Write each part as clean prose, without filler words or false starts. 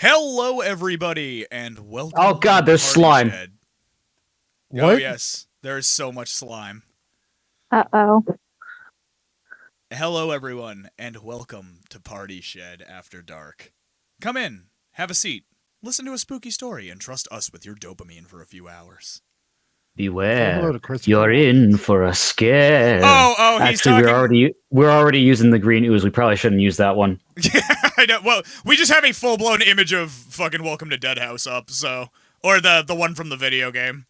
Hello, everybody, and welcome. Oh God, there's slime. Shed. What? Oh yes, there is so much slime. Uh-oh. Hello, everyone, and welcome to Party Shed After Dark. Come in, have a seat, listen to a spooky story, and trust us with your dopamine for a few hours. Beware, you're in for a scare. Oh, he's actually, talking... we're already using the green ooze. We probably shouldn't use that one. Yeah, I know. Well, we just have a full-blown image of fucking Welcome to Dead House up, so... Or the one from the video game.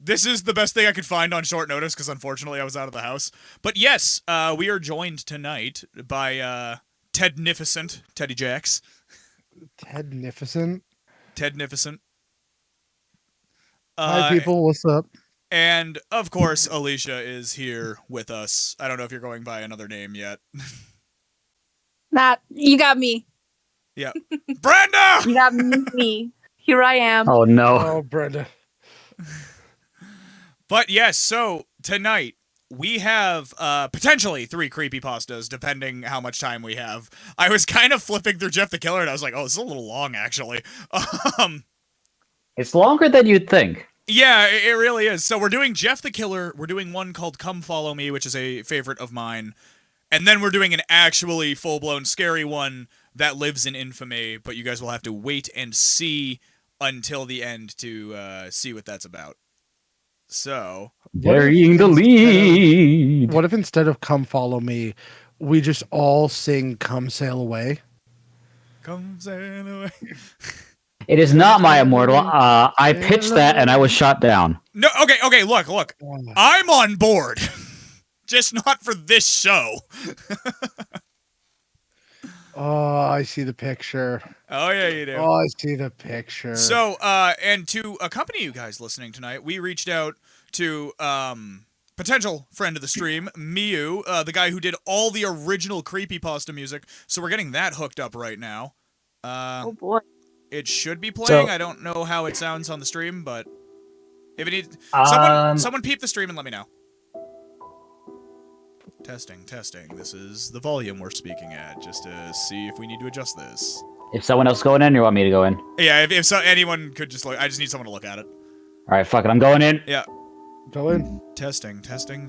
This is the best thing I could find on short notice, because unfortunately I was out of the house. But yes, we are joined tonight by Tednificent, Teddy Jacks. Tednificent? Tednificent. Hi, people. What's up? And, of course, Alicia is here with us. I don't know if you're going by another name yet. You got me. Yeah. Brenda! You got me. Here I am. Oh, no. Oh, Brenda. But yes, so tonight we have potentially 3 creepypastas, depending how much time we have. I was kind of flipping through Jeff the Killer, and I was like, oh, this is a little long, actually. It's longer than you'd think. Yeah, it really is. So we're doing Jeff the Killer. We're doing one called Come Follow Me, which is a favorite of mine. And then we're doing an actually full-blown scary one that lives in infamy, but you guys will have to wait and see until the end to see what that's about. So... Burying the lead. What if instead of Come Follow Me, we just all sing Come Sail Away? Come sail away. It is not my immortal. I pitched that and I was shot down. No, okay, look. I'm on board. Just not for this show. Oh, I see the picture. Oh, yeah, you do. Oh, I see the picture. So, and to accompany you guys listening tonight, we reached out to potential friend of the stream, Miu, the guy who did all the original creepypasta music. So we're getting that hooked up right now. Oh boy. It should be playing. I don't know how it sounds on the stream, but if it needs someone peep the stream and let me know. Testing. This is the volume we're speaking at, just to see if we need to adjust this. If someone else going in, you want me to go in? Yeah, if anyone could just look, I just need someone to look at it. All right, fuck it, I'm going in. Yeah. Go in. Testing.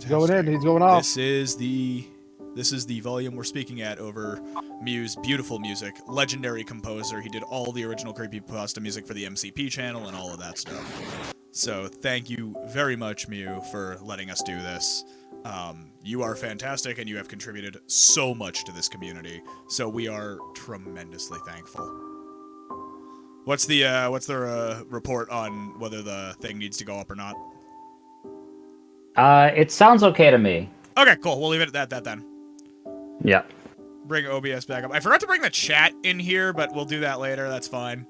Going in. He's going off. This is the volume we're speaking at over Mew's beautiful music. Legendary composer. He did all the original creepypasta music for the MCP channel and all of that stuff. So thank you very much, Mew, for letting us do this. You are fantastic, and you have contributed so much to this community. So we are tremendously thankful. What's the report on whether the thing needs to go up or not? It sounds okay to me. Okay, cool. We'll leave it at that then. Yeah. Bring OBS back up. I forgot to bring the chat in here, but we'll do that later. That's fine.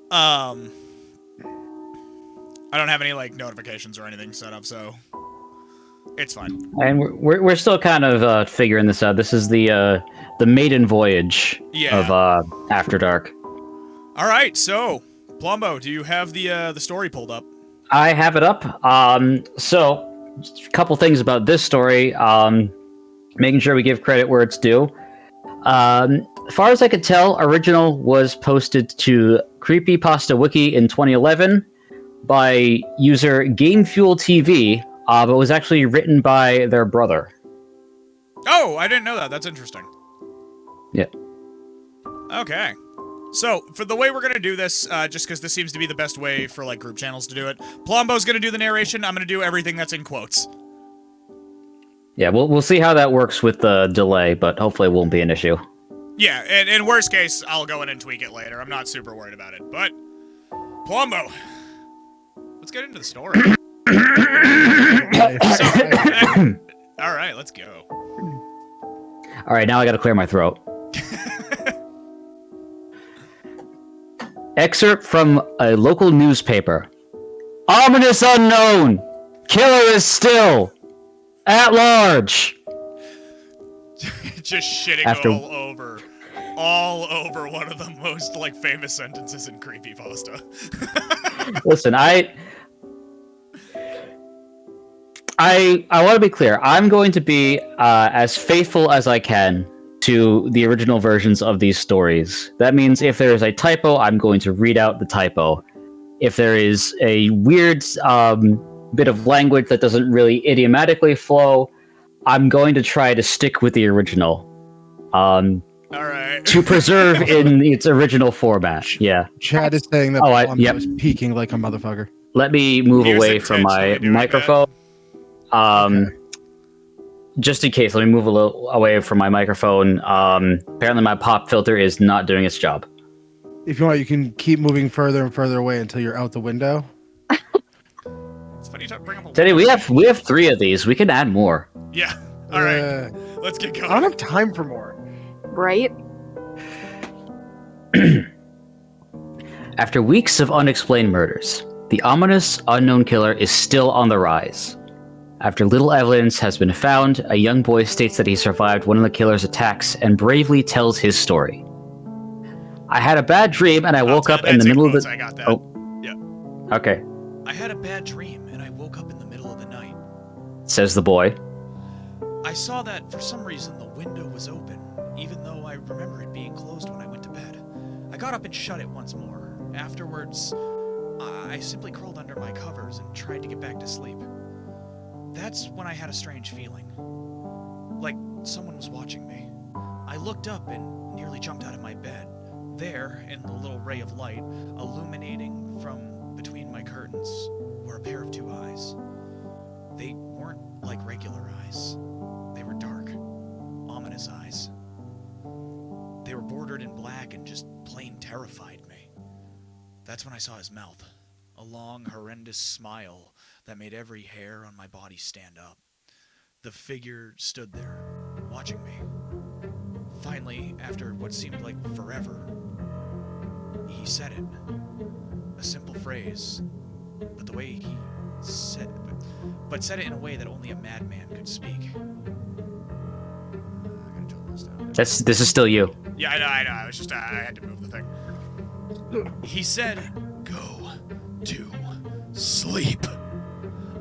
I don't have any like notifications or anything set up, so it's fine. And we're still kind of figuring this out. This is the maiden voyage of After Dark. All right, so Plumbo, do you have the story pulled up? I have it up. So a couple things about this story. Making sure we give credit where it's due. As far as I could tell, original was posted to Creepypasta Wiki in 2011 by user GameFuel TV, but was actually written by their brother. Oh, I didn't know that. That's interesting. Yeah. Okay. So, for the way we're going to do this, just because this seems to be the best way for, like, group channels to do it, Plumbo's going to do the narration, I'm going to do everything that's in quotes. Yeah, we'll see how that works with the delay, but hopefully it won't be an issue. Yeah, and in worst case, I'll go in and tweak it later. I'm not super worried about it, but... Plumbo! Let's get into the story. Alright, let's go. Alright, now I gotta clear my throat. Excerpt from a local newspaper. Ominous unknown! Killer is still at large! Just shitting all over one of the most, like, famous sentences in creepypasta. Listen, I want to be clear. I'm going to be as faithful as I can to the original versions of these stories. That means if there is a typo, I'm going to read out the typo. If there is a weird bit of language that doesn't really idiomatically flow, I'm going to try to stick with the original. All right. To preserve in its original format. Yeah. Chad is saying that yep. was peaking like a motherfucker. Let me move He was away from my intentionally doing microphone. Just in case, let me move a little away from my microphone. Apparently my pop filter is not doing its job. If you want, you can keep moving further and further away until you're out the window. It's funny to bring up a Teddy, we have 3 of these. We can add more. Yeah. All right. Let's get going. I don't have time for more. Right? After weeks of unexplained murders, the ominous unknown killer is still on the rise. After little evidence has been found, a young boy states that he survived one of the killer's attacks and bravely tells his story. I had a bad dream and I woke up in the middle of the... I got that. Oh. Yeah. Okay, I had a bad dream and I woke up in the middle of the night. says the boy. I saw that for some reason the window was open, even though I remember it being closed when I went to bed. I got up and shut it once more. Afterwards, I simply crawled under my covers and tried to get back to sleep. That's when I had a strange feeling. Like someone was watching me. I looked up and nearly jumped out of my bed. There, in the little ray of light, illuminating from between my curtains, were a pair of 2 eyes. They weren't like regular eyes. They were dark, ominous eyes. They were bordered in black and just plain terrified me. That's when I saw his mouth. A long, horrendous smile that made every hair on my body stand up. The figure stood there, watching me. Finally, after what seemed like forever, he said it. A simple phrase, but the way he said it, but said it in a way that only a madman could speak. I gotta tone this down. This is still you. Yeah, I know. I was just, I had to move the thing. He said, "Go to sleep."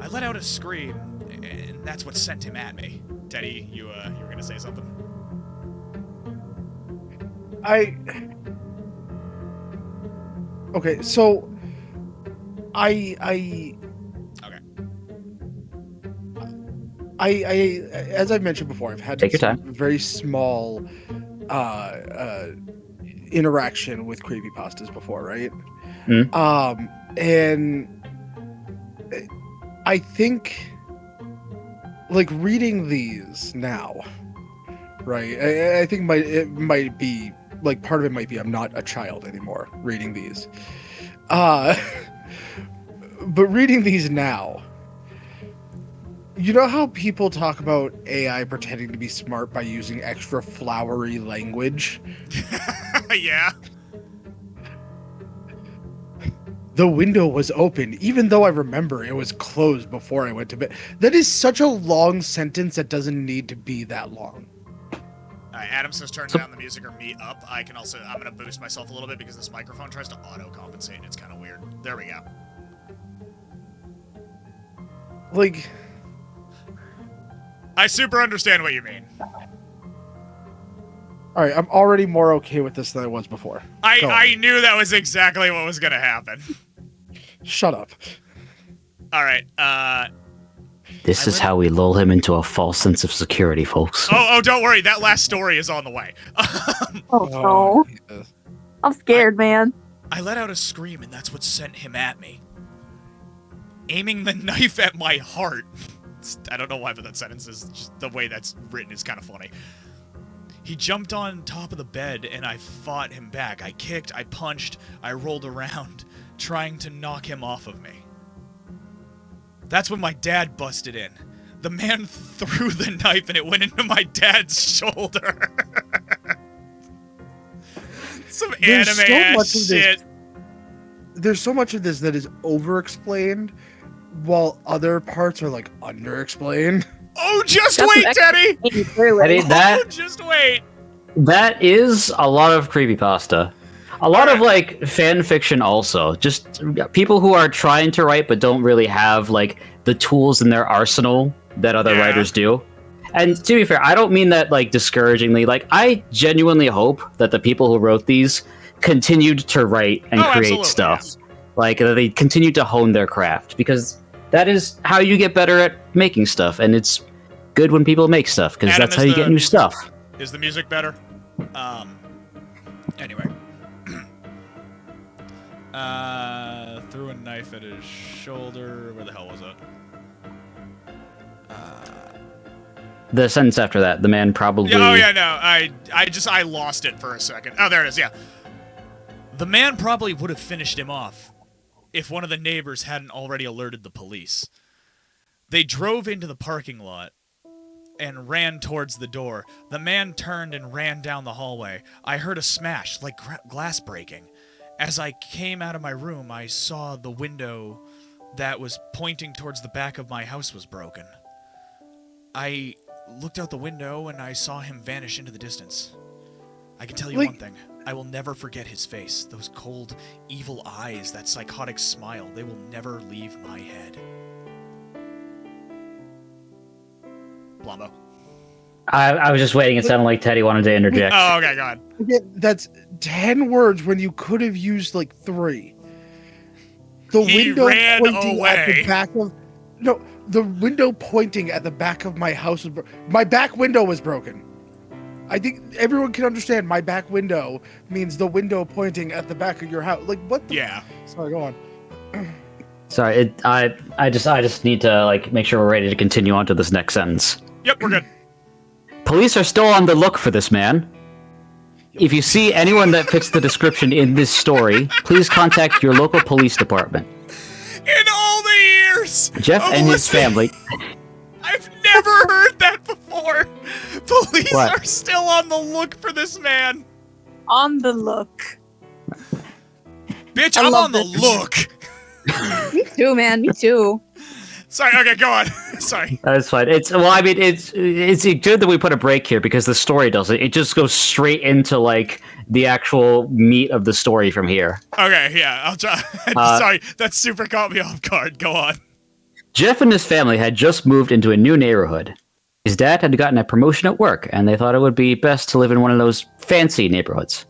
I let out a scream, and that's what sent him at me. Teddy, you were gonna say something? Okay, so I as I've mentioned before, I've had Take your time. very small interaction with creepypastas before, right? And I think like reading these now, right? I think it might be like part of it might be I'm not a child anymore reading these. But reading these now, you know how people talk about AI pretending to be smart by using extra flowery language? Yeah. The window was open, even though I remember it was closed before I went to bed. That is such a long sentence that doesn't need to be that long. Adam says turn down the music or me up. I'm gonna boost myself a little bit because this microphone tries to auto-compensate. It's kind of weird. There we go. Like, I super understand what you mean. all right, I'm already more okay with this than I was before. I knew that was exactly what was gonna happen. Shut up. All right, This is how we lull him into a false sense of security, folks. Oh, don't worry. That last story is on the way. Oh no. Jesus. I'm scared, man. I let out a scream, and that's what sent him at me. Aiming the knife at my heart. I don't know why, but that sentence is just the way that's written is kind of funny. He jumped on top of the bed, and I fought him back. I kicked, I punched, I rolled around, trying to knock him off of me. That's when my dad busted in. The man threw the knife and it went into my dad's shoulder. Some anime-ass shit. There's so much of this that is over-explained, while other parts are, like, under-explained. Oh, just That's wait, an Teddy! Teddy, Oh, just wait! That is a lot of creepypasta. A lot of, like, fan fiction also. Just people who are trying to write but don't really have, like, the tools in their arsenal that other writers do. And to be fair, I don't mean that like discouragingly. Like, I genuinely hope that the people who wrote these continued to write and create stuff. Yeah. Like, they continued to hone their craft, because that is how you get better at making stuff, and it's good when people make stuff, because that's how you get new stuff. Is the music better? Anyway. Threw a knife at his shoulder. Where the hell was it? The sentence after that, the man probably... Oh, yeah, no. I lost it for a second. Oh, there it is, yeah. The man probably would have finished him off if one of the neighbors hadn't already alerted the police. They drove into the parking lot and ran towards the door. The man turned and ran down the hallway. I heard a smash, like glass breaking. As I came out of my room, I saw the window that was pointing towards the back of my house was broken. I looked out the window and I saw him vanish into the distance. I can tell you one thing. I will never forget his face. Those cold, evil eyes, that psychotic smile, they will never leave my head. Blombo. I was just waiting. It sounded like Teddy wanted to interject. Oh, okay, go ahead. That's 10 words when you could have used like 3. The He window ran pointing away. at the back of... No, the window pointing at the back of my house was my back window was broken. I think everyone can understand my back window means the window pointing at the back of your house. Like, what the... Yeah. Sorry, go on. Sorry, I just need to like make sure we're ready to continue on to this next sentence. Yep, we're good. Police are still on the look for this man. If you see anyone that fits the description in this story, please contact your local police department. In all the years Jeff of and his listening, family... I've never heard that before. Police What? are still on the look for this man. On the look. Bitch, I I'm love on the this. look. Me too, man. Me too. Sorry, okay, go on. Sorry. That's fine. It's good that we put a break here, because the story doesn't. It just goes straight into like the actual meat of the story from here. Okay, yeah, I'll try. Sorry, that super caught me off guard. Go on. Jeff and his family had just moved into a new neighborhood. His dad had gotten a promotion at work, and they thought it would be best to live in one of those fancy neighborhoods.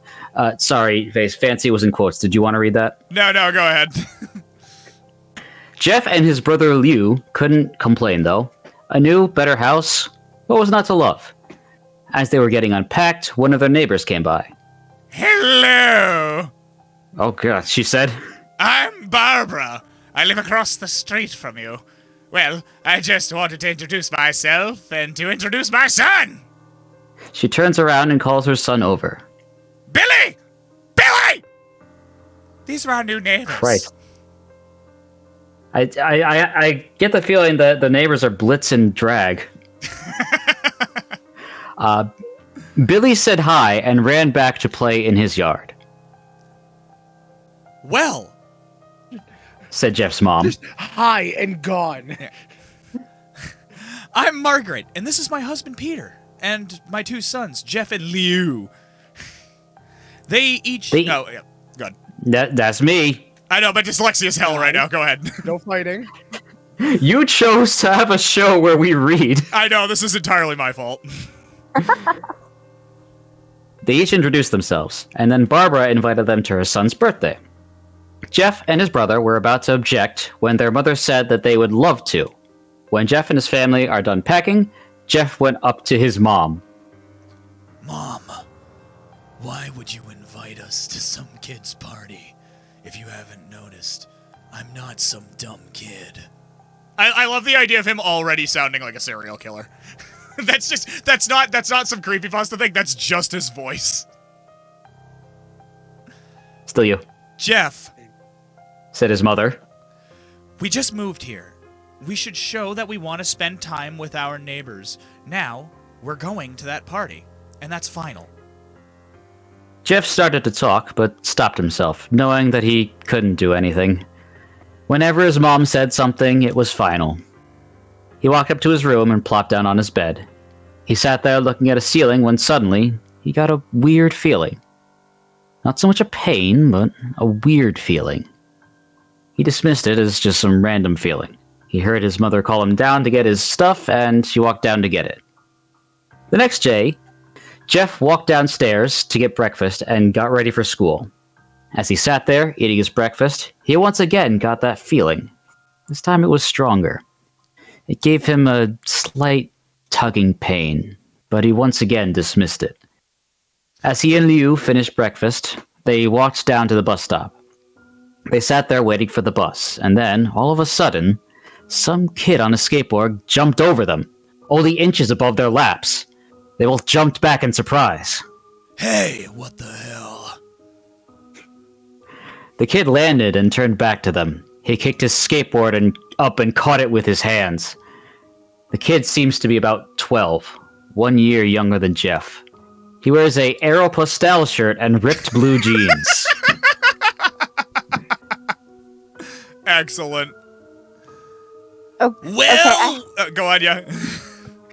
Sorry, Vase, fancy was in quotes. Did you want to read that? No, go ahead. Jeff and his brother Liu couldn't complain, though. A new, better house, what was not to love? As they were getting unpacked, one of their neighbors came by. Hello. Oh, God, she said. I'm Barbara. I live across the street from you. Well, I just wanted to introduce myself and to introduce my son. She turns around and calls her son over. Billy! Billy! These are our new neighbors. Christ. I get the feeling that the neighbors are Blitz and Drag. Billy said hi and ran back to play in his yard. Well, said Jeff's mom. Just hi and gone. I'm Margaret, and this is my husband Peter, and my 2 sons, Jeff and Liu. They each... Oh, yeah, go ahead. That's me. I know, but dyslexia's hell right now. Go ahead. No fighting. You chose to have a show where we read. I know, this is entirely my fault. They each introduced themselves, and then Barbara invited them to her son's birthday. Jeff and his brother were about to object when their mother said that they would love to. When Jeff and his family are done packing, Jeff went up to his mom. Mom, why would you invite us to some kid's party? If you haven't noticed, I'm not some dumb kid. I love the idea of him already sounding like a serial killer. that's not some creepypasta thing, that's just his voice. Still you. Jeff, said his mother. we just moved here. We should show that we want to spend time with our neighbors. Now, we're going to that party, and that's final. Jeff started to talk, but stopped himself, knowing that he couldn't do anything. Whenever his mom said something, it was final. He walked up to his room and plopped down on his bed. He sat there looking at a ceiling when suddenly, he got a weird feeling. Not so much a pain, but a weird feeling. He dismissed it as just some random feeling. He heard his mother call him down to get his stuff, and he walked down to get it. The next day, Jeff walked downstairs to get breakfast and got ready for school. As he sat there, eating his breakfast, he once again got that feeling. This time it was stronger. It gave him a slight tugging pain, but he once again dismissed it. As he and Liu finished breakfast, they walked down to the bus stop. They sat there waiting for the bus, and then, all of a sudden, some kid on a skateboard jumped over them, only inches above their laps. They both jumped back in surprise. Hey, what the hell? The kid landed and turned back to them. He kicked his skateboard up and caught it with his hands. The kid seems to be about 12, 1 year younger than Jeff. He wears a Aeropostale shirt and ripped blue jeans. Excellent. Oh, Well, go on, yeah.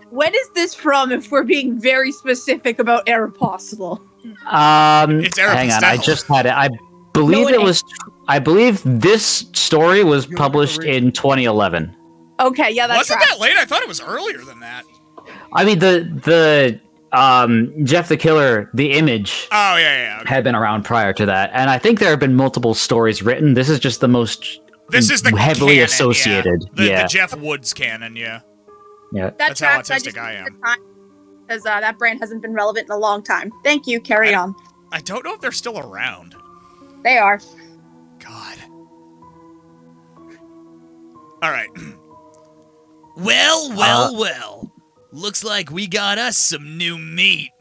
when is this from? If we're being very specific about Aeropostale. It's Hang on, I Aeropostale. just had it. I believe this story was published in 2011. Okay, yeah, that's Wasn't right. that late? I thought it was earlier than that. I mean, the Jeff the Killer, the image, Oh, yeah. Okay. had been around prior to that, and I think there have been multiple stories written. This is just the most This is the heavily canon, associated. Yeah. The Jeff Woods canon, yeah. Yeah. That's how autistic I am. Because that brand hasn't been relevant in a long time. Thank you. Carry on. I don't know if they're still around. They are. God. All right. Well. Looks like we got us some new meat.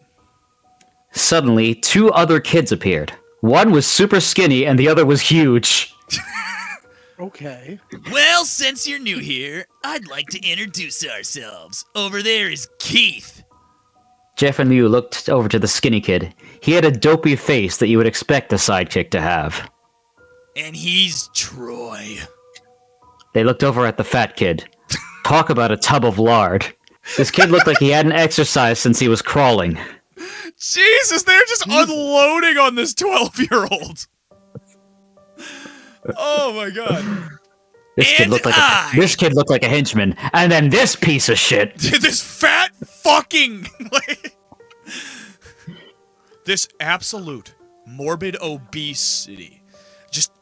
Suddenly, two other kids appeared. One was super skinny, and the other was huge. Okay. Well, since you're new here, I'd like to introduce ourselves. Over there is Keith. Jeff and Liu looked over to the skinny kid. He had a dopey face that you would expect a sidekick to have. And he's Troy. They looked over at the fat kid. Talk about a tub of lard. This kid looked like he hadn't exercised since he was crawling. Jesus, they're just unloading on this 12-year-old. Oh my god. This kid looked like a henchman, and then this piece of shit. This fat fucking this absolute morbid obesity. Just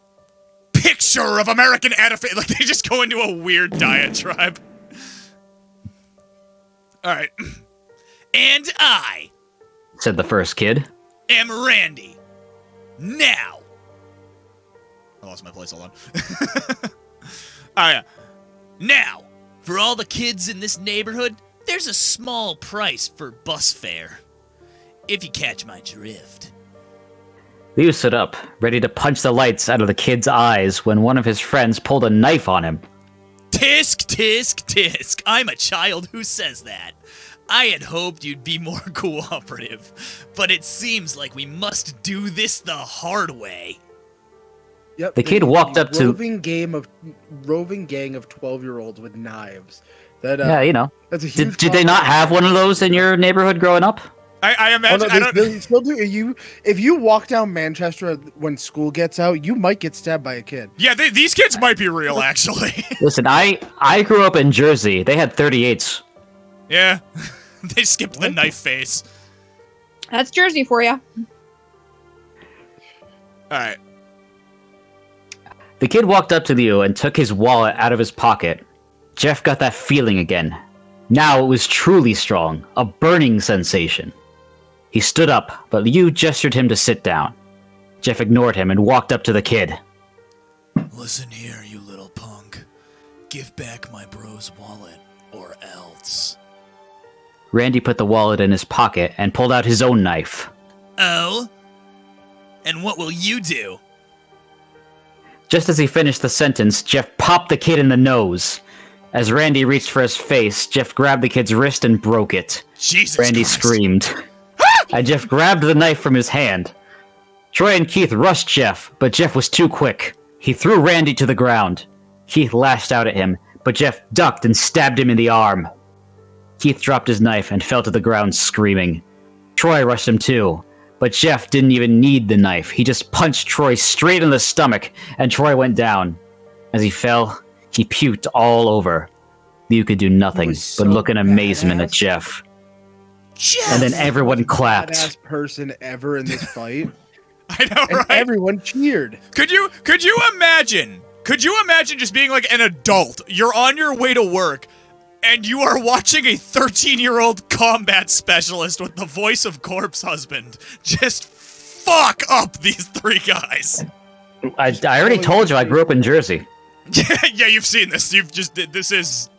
picture of American edifice. Like they just go into a weird diatribe. All right. And I Said the first kid. am Randy. Now. I lost my place, hold on. Oh, yeah. Now, for all the kids in this neighborhood, there's a small price for bus fare. If you catch my drift. Liu stood up, ready to punch the lights out of the kid's eyes when one of his friends pulled a knife on him. Tisk, tisk, tisk. I'm a child who says that. I had hoped you'd be more cooperative, but it seems like we must do this the hard way. Yep. The kid walked up to- roving gang of 12-year-olds with knives. That Yeah, you know. That's a huge. Did they not have one of those in your neighborhood growing up? I Oh, imagine. no, they still do. If you walk down Manchester when school gets out, you might get stabbed by a kid. Yeah, these kids might be real, actually. Listen, I grew up in Jersey. They had 38s. Yeah. They skipped the knife face. That's Jersey for you. Alright. The kid walked up to Liu and took his wallet out of his pocket. Jeff got that feeling again. Now it was truly strong, a burning sensation. He stood up, but Liu gestured him to sit down. Jeff ignored him and walked up to the kid. Listen here, you little punk. Give back my bro's wallet, or else. Randy put the wallet in his pocket and pulled out his own knife. Oh? And what will you do? Just as he finished the sentence, Jeff popped the kid in the nose. As Randy reached for his face, Jeff grabbed the kid's wrist and broke it. Jesus Randy Christ. screamed. And Jeff grabbed the knife from his hand. Troy and Keith rushed Jeff, but Jeff was too quick. He threw Randy to the ground. Keith lashed out at him, but Jeff ducked and stabbed him in the arm. Keith dropped his knife and fell to the ground screaming. Troy rushed him too, but Jeff didn't even need the knife. He just punched Troy straight in the stomach, and Troy went down. As he fell, he puked all over. Liu could do nothing was but so look in amazement at badass. Jeff. Jeff! And then everyone clapped. Badass person ever in this fight. I know, And right? everyone cheered. Could you imagine? Could you imagine just being like an adult? You're on your way to work, and you are watching a 13-year-old combat specialist with the voice of Corpse Husband just fuck up these three guys. I already told you I grew up in Jersey. Yeah, you've seen this. This is...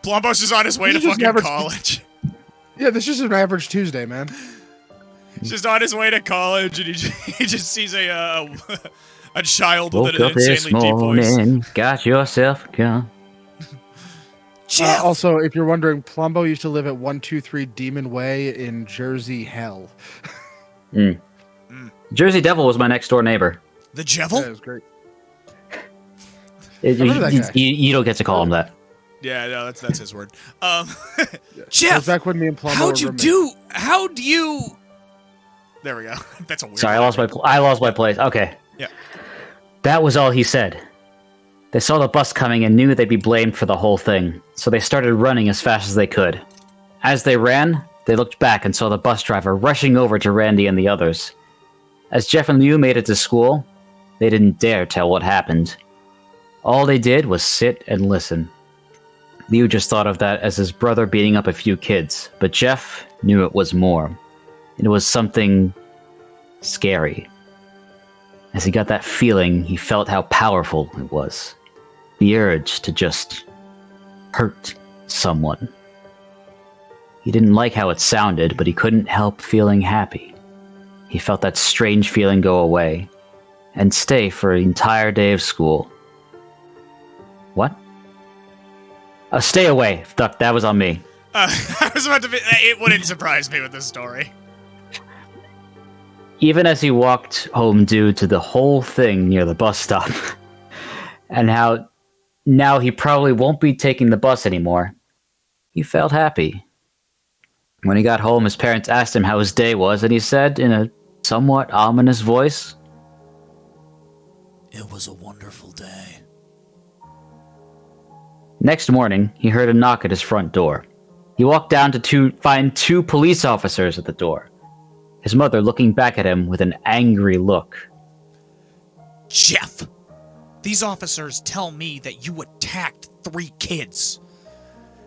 Plumbos is on his way to This is just fucking never- college. Yeah, this is an average Tuesday, man. He's just on his way to college, and he just sees a child Woke with an up this insanely deep voice. morning, got yourself a gun. Jeff! Also, if you're wondering, Plumbo used to live at 123 Demon Way in Jersey Hell. Jersey Devil was my next door neighbor. The Yeah, it Jevil? was great. You, remember that guy. you don't get to call him that. Yeah, no, that's his word. That was Jeff! back when me and Plumbo How were do you... There we go. That's a weird Sorry, one. I lost my place. Okay. Yeah. That was all he said. They saw the bus coming and knew they'd be blamed for the whole thing, so they started running as fast as they could. As they ran, they looked back and saw the bus driver rushing over to Randy and the others. As Jeff and Liu made it to school, they didn't dare tell what happened. All they did was sit and listen. Liu just thought of that as his brother beating up a few kids, but Jeff knew it was more. It was something scary. As he got that feeling, he felt how powerful it was. The urge to just hurt someone. He didn't like how it sounded, but he couldn't help feeling happy. He felt that strange feeling go away, and stay for an entire day of school. What? Stay away. Duck, that was on me. I was about to be... It wouldn't surprise me with this story. Even as he walked home due to the whole thing near the bus stop, and how now he probably won't be taking the bus anymore, he felt happy. When he got home, his parents asked him how his day was, and he said in a somewhat ominous voice, It was a wonderful day. Next morning, he heard a knock at his front door. He walked down to find two police officers at the door, his mother looking back at him with an angry look. Jeff! These officers tell me that you attacked 3 kids.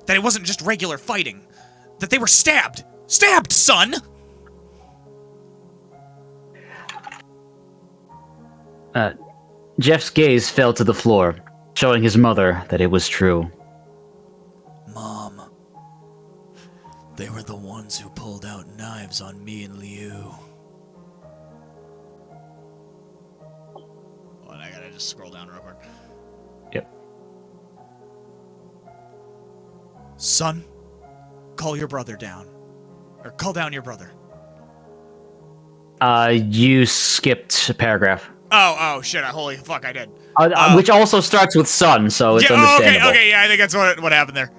That it wasn't just regular fighting. That they were stabbed. Stabbed, son! Jeff's gaze fell to the floor, showing his mother that it was true. Mom. They were the ones who pulled out knives on me and Liu. Oh, and I gotta just scroll down real quick. Yep. Son, call your brother down. Or call down your brother. You skipped a paragraph. Oh, shit, holy fuck, I did. Which also starts with son, so it's understandable. Okay, yeah, I think that's what happened there.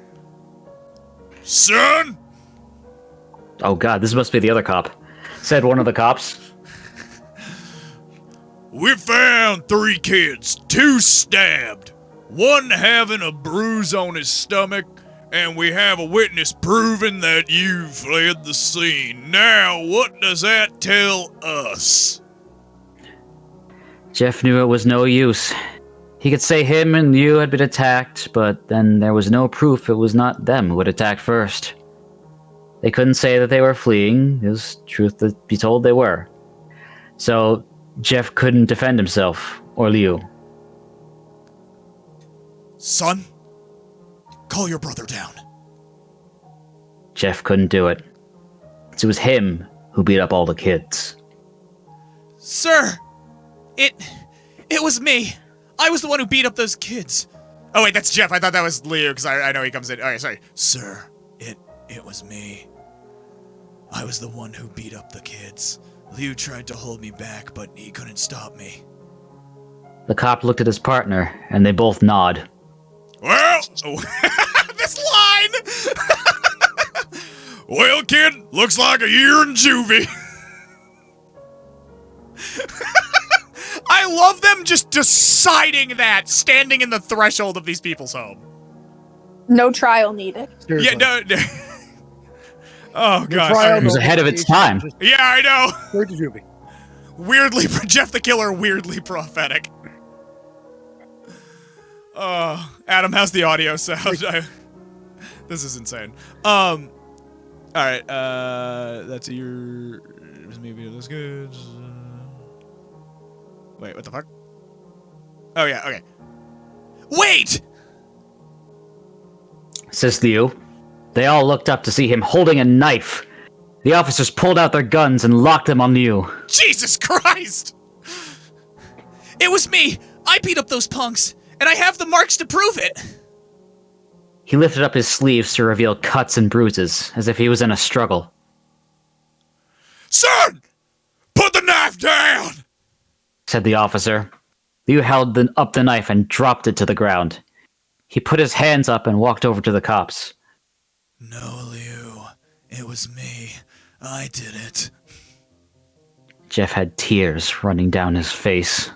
Son! Oh god, this must be the other cop. Said one of the cops. We found 3 kids, 2 stabbed, 1 having a bruise on his stomach, and we have a witness proving that you fled the scene. Now, what does that tell us? Jeff knew it was no use. He could say him and you had been attacked, but then there was no proof it was not them who had attacked first. They couldn't say that they were fleeing, because truth to be told, they were. So, Jeff couldn't defend himself, or Liu. Son, call your brother down. Jeff couldn't do it. It was him who beat up all the kids. Sir, it was me. I was the one who beat up those kids. Oh wait, that's Jeff. I thought that was Liu, because I know he comes in. Alright, sorry. Sir, it was me. I was the one who beat up the kids. Liu tried to hold me back, but he couldn't stop me. The cop looked at his partner, and they both nod. Well, this line! Well, kid, looks like a year in juvie. I love them just deciding that, standing in the threshold of these people's home. No trial needed. Seriously. Yeah, no. Oh The gosh. trial It was ahead of its time. just Yeah, I know. straight to juvie. Weirdly, Jeff the Killer, weirdly prophetic. Adam, how's the audio sound? This is insane. All right. That's your. Maybe that's good. Wait, what the fuck? Oh yeah. Okay. Wait. Says Liu. They all looked up to see him holding a knife. The officers pulled out their guns and locked them on Liu. Jesus Christ! It was me! I beat up those punks, and I have the marks to prove it! He lifted up his sleeves to reveal cuts and bruises, as if he was in a struggle. Son! Put the knife down! Said the officer. Liu held up the knife and dropped it to the ground. He put his hands up and walked over to the cops. No, Liu. It was me. I did it. Jeff had tears running down his face.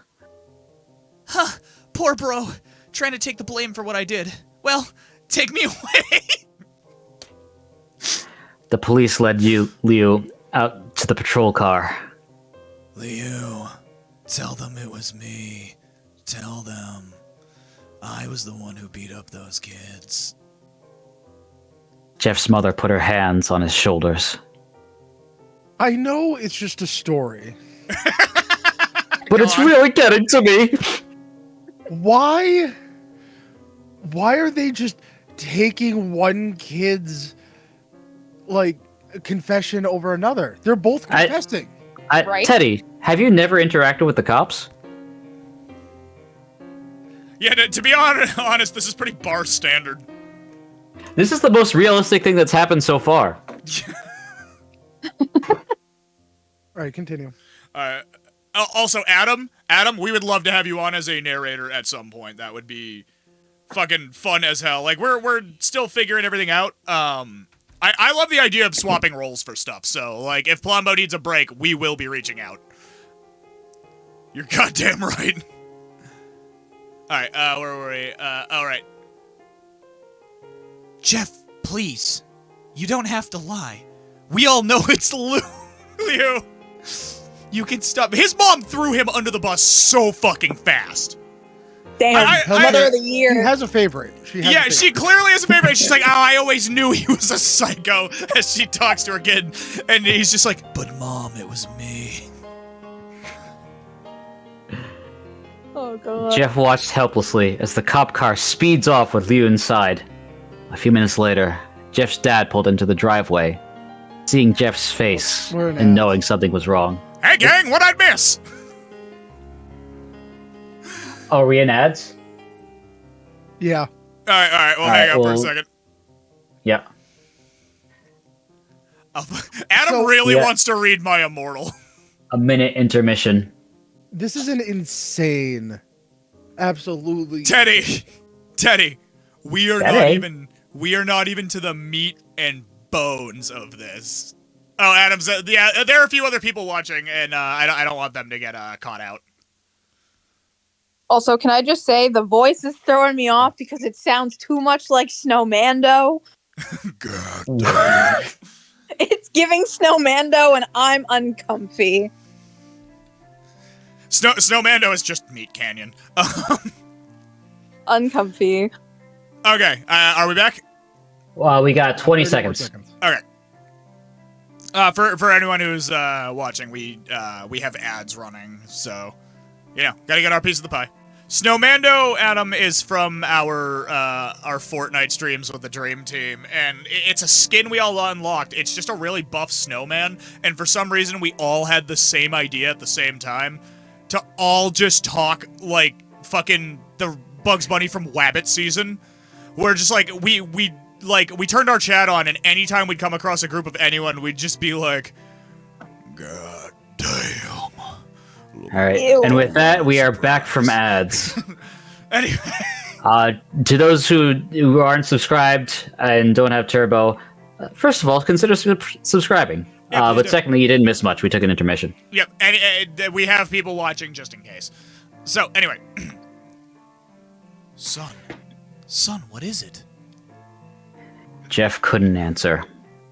Huh. Poor bro. Trying to take the blame for what I did. Well, take me away! The police led Liu out to the patrol car. Liu, tell them it was me. Tell them. I was the one who beat up those kids. Jeff's mother put her hands on his shoulders. I know it's just a story. But it's really getting to me! Why are they just taking one kid's, like, confession over another? They're both confessing. Right? Teddy, have you never interacted with the cops? Yeah, to be honest, this is pretty bar standard. This is the most realistic thing that's happened so far. All right, continue. Also, Adam, we would love to have you on as a narrator at some point. That would be fucking fun as hell. Like, we're still figuring everything out. I love the idea of swapping roles for stuff. So, like, if Plumbo needs a break, we will be reaching out. You're goddamn right. All right, where were we? All right. Jeff, please. You don't have to lie. We all know it's Liu. You can stop. His mom threw him under the bus so fucking fast. Damn, Mother of the He Year. has a favorite. She clearly has a favorite. She's like, oh, I always knew he was a psycho, as she talks to her kid. And he's just like, but Mom, it was me. Oh, God. Jeff watched helplessly as the cop car speeds off with Liu inside. A few minutes later, Jeff's dad pulled into the driveway. Seeing Jeff's face We're an and ass. knowing something was wrong. Hey, gang, what'd I miss? Oh, are we in ads? Yeah. All right. Well, All right, hang on for a well- second. Yeah. Adam really wants to read my Immortal. A minute intermission. This is an insane, absolutely. Teddy, we are Teddy? we are not even to the meat and bones of this. Oh, Adam's, yeah, there are a few other people watching, and I don't want them to get caught out. Also, can I just say the voice is throwing me off because it sounds too much like Snowmando. God. It's giving Snowmando, and I'm uncomfy. Snowmando is just Meat Canyon. Uncomfy. Okay, are we back? Well, we got 20 30 more seconds. Okay. For anyone who's watching, we have ads running, so gotta get our piece of the pie. Snowmando, Adam, is from our Fortnite streams with the Dream Team, and it's a skin we all unlocked. It's just a really buff snowman, and for some reason we all had the same idea at the same time to all just talk like fucking the Bugs Bunny from Wabbit season, where just like we turned our chat on, and anytime we'd come across a group of anyone, we'd just be like, God damn. All right. Ew. And with that, we are back from ads. Anyway. To those who aren't subscribed and don't have Turbo, first of all, consider subscribing. Yeah, but secondly, you didn't miss much. We took an intermission. Yep, and we have people watching just in case. So, anyway. Son, what is it? Jeff couldn't answer.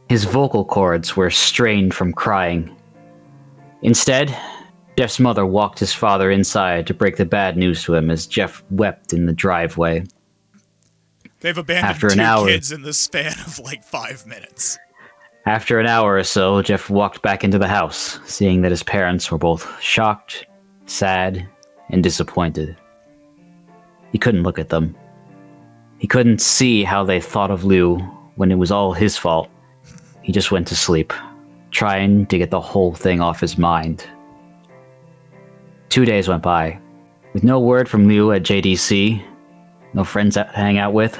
His vocal cords were strained from crying. Instead, Jeff's mother walked his father inside to break the bad news to him as Jeff wept in the driveway. They've abandoned After an two hour- kids in the span of like 5 minutes. After an hour or so, Jeff walked back into the house, seeing that his parents were both shocked, sad, and disappointed. He couldn't look at them. He couldn't see how they thought of Lou when it was all his fault. He just went to sleep, trying to get the whole thing off his mind. 2 days went by, with no word from Lou at JDC, no friends to hang out with,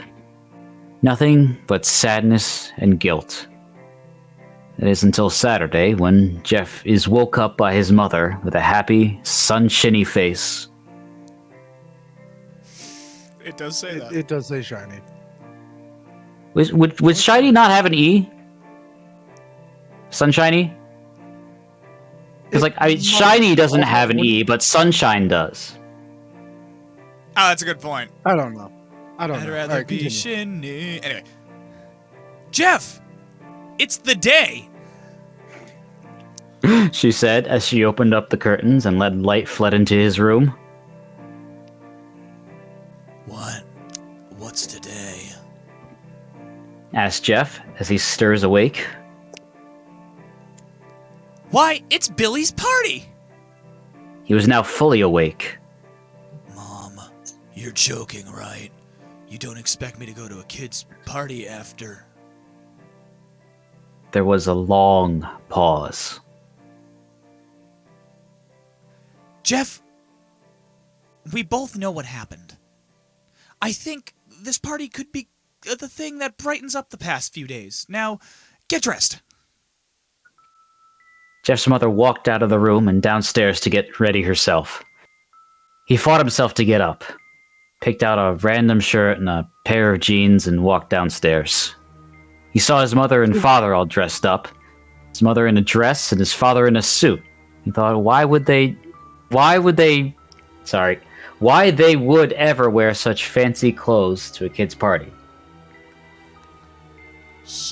nothing but sadness and guilt. It is until Saturday when Jeff is woke up by his mother with a happy, sunshiny face. It does say that. It does say shiny. Would Shiny not have an E? Sunshiny? Because, Shiny doesn't have an E, but Sunshine does. Oh, that's a good point. I don't know. I'd know. rather Alright, be continue. shiny. Anyway. Jeff! It's the day! She said as she opened up the curtains and let light flood into his room. What's today? Asked Jeff as he stirs awake. Why, it's Billy's party! He was now fully awake. Mom, you're joking, right? You don't expect me to go to a kid's party after... There was a long pause. Jeff, we both know what happened. I think this party could be the thing that brightens up the past few days. Now, get dressed. Jeff's mother walked out of the room and downstairs to get ready herself. He fought himself to get up, picked out a random shirt and a pair of jeans, and walked downstairs. He saw his mother and father all dressed up, his mother in a dress and his father in a suit. He thought, why they would ever wear such fancy clothes to a kid's party.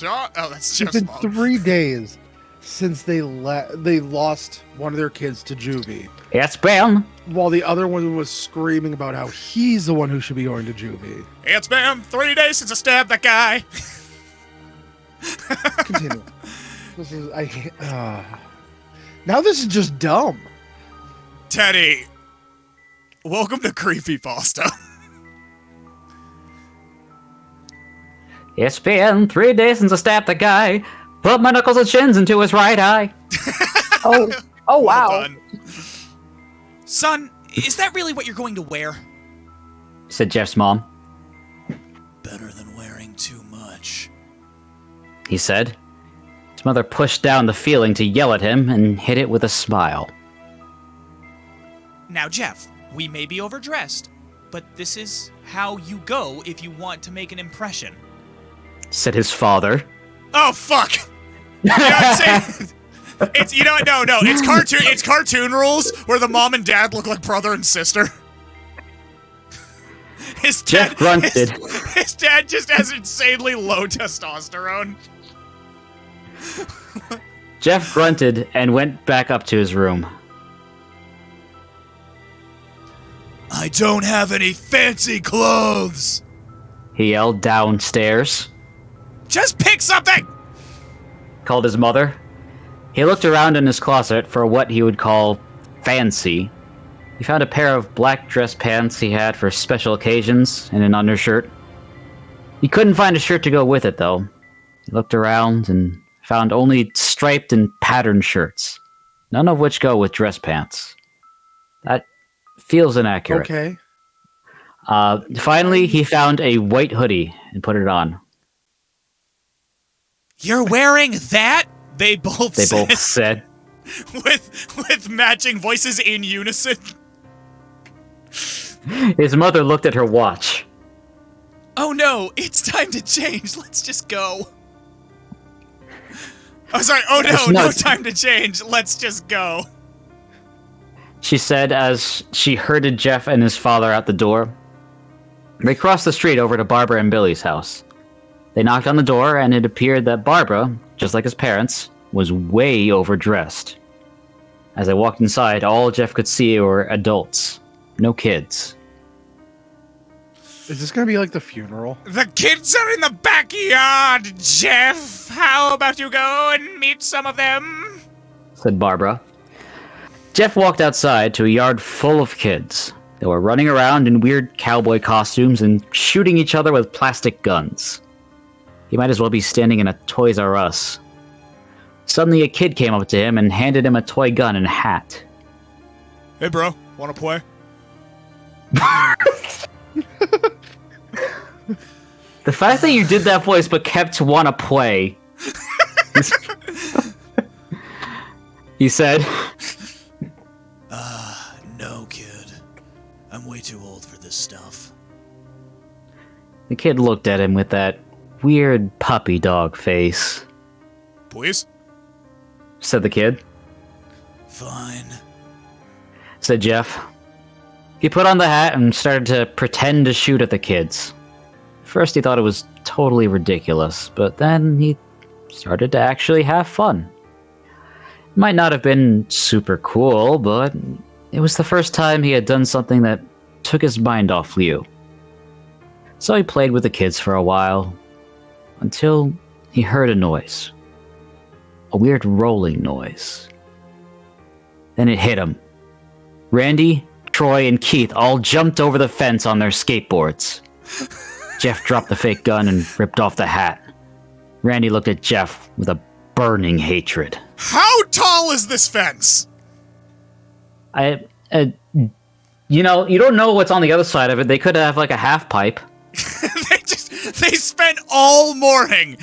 Oh, that's It's Jeff's been mom. 3 days since they lost one of their kids to juvie, Yes, Bam! while the other one was screaming about how he's the one who should be going to juvie. It's been 3 days since I stabbed that guy. Continue. Now this is just dumb. Teddy, welcome to creepypasta. It's been 3 days since I stabbed the guy. Put my knuckles and shins into his right eye. Oh Well wow. done. Son, is that really what you're going to wear? Said Jeff's mom. Better than wearing too much. He said. His mother pushed down the feeling to yell at him and hit it with a smile. Now, Jeff, we may be overdressed, but this is how you go if you want to make an impression. Said his father. Oh, fuck! You know what I'm saying? It's, you know what? No, it's cartoon rules where the mom and dad look like brother and sister. His Jeff grunted. His dad just has insanely low testosterone. Jeff grunted and went back up to his room. I don't have any fancy clothes. He yelled downstairs. Just pick something! Called his mother. He looked around in his closet for what he would call fancy. He found a pair of black dress pants he had for special occasions and an undershirt. He couldn't find a shirt to go with it, though. He looked around and found only striped and patterned shirts, none of which go with dress pants. That feels inaccurate. Okay. Finally, he found a white hoodie and put it on. You're wearing that? They both said. with matching voices in unison. His mother looked at her watch. Oh no, it's time to change. Let's just go. Oh, sorry. Oh no time to change. Let's just go. She said as she herded Jeff and his father out the door. They crossed the street over to Barbara and Billy's house. They knocked on the door, and it appeared that Barbara, just like his parents, was way overdressed. As they walked inside, all Jeff could see were adults, no kids. Is this gonna be like the funeral? The kids are in the backyard, Jeff. How about you go and meet some of them? Said Barbara. Jeff walked outside to a yard full of kids. They were running around in weird cowboy costumes and shooting each other with plastic guns. He might as well be standing in a Toys R Us. Suddenly a kid came up to him and handed him a toy gun and hat. Hey, bro. Want to play? The fact that you did that voice but kept wanna play. He said, No, kid. I'm way too old for this stuff. The kid looked at him with that weird puppy dog face. Please? Said the kid. Fine. Said Jeff. He put on the hat and started to pretend to shoot at the kids. First he thought it was totally ridiculous, but then he started to actually have fun. It might not have been super cool, but it was the first time he had done something that took his mind off Liu. So he played with the kids for a while, until he heard a noise. A weird rolling noise. Then it hit him. Randy, Troy, and Keith all jumped over the fence on their skateboards. Jeff dropped the fake gun and ripped off the hat. Randy looked at Jeff with a burning hatred. How tall is this fence? You don't know what's on the other side of it. They could have like a half pipe. They spent all morning.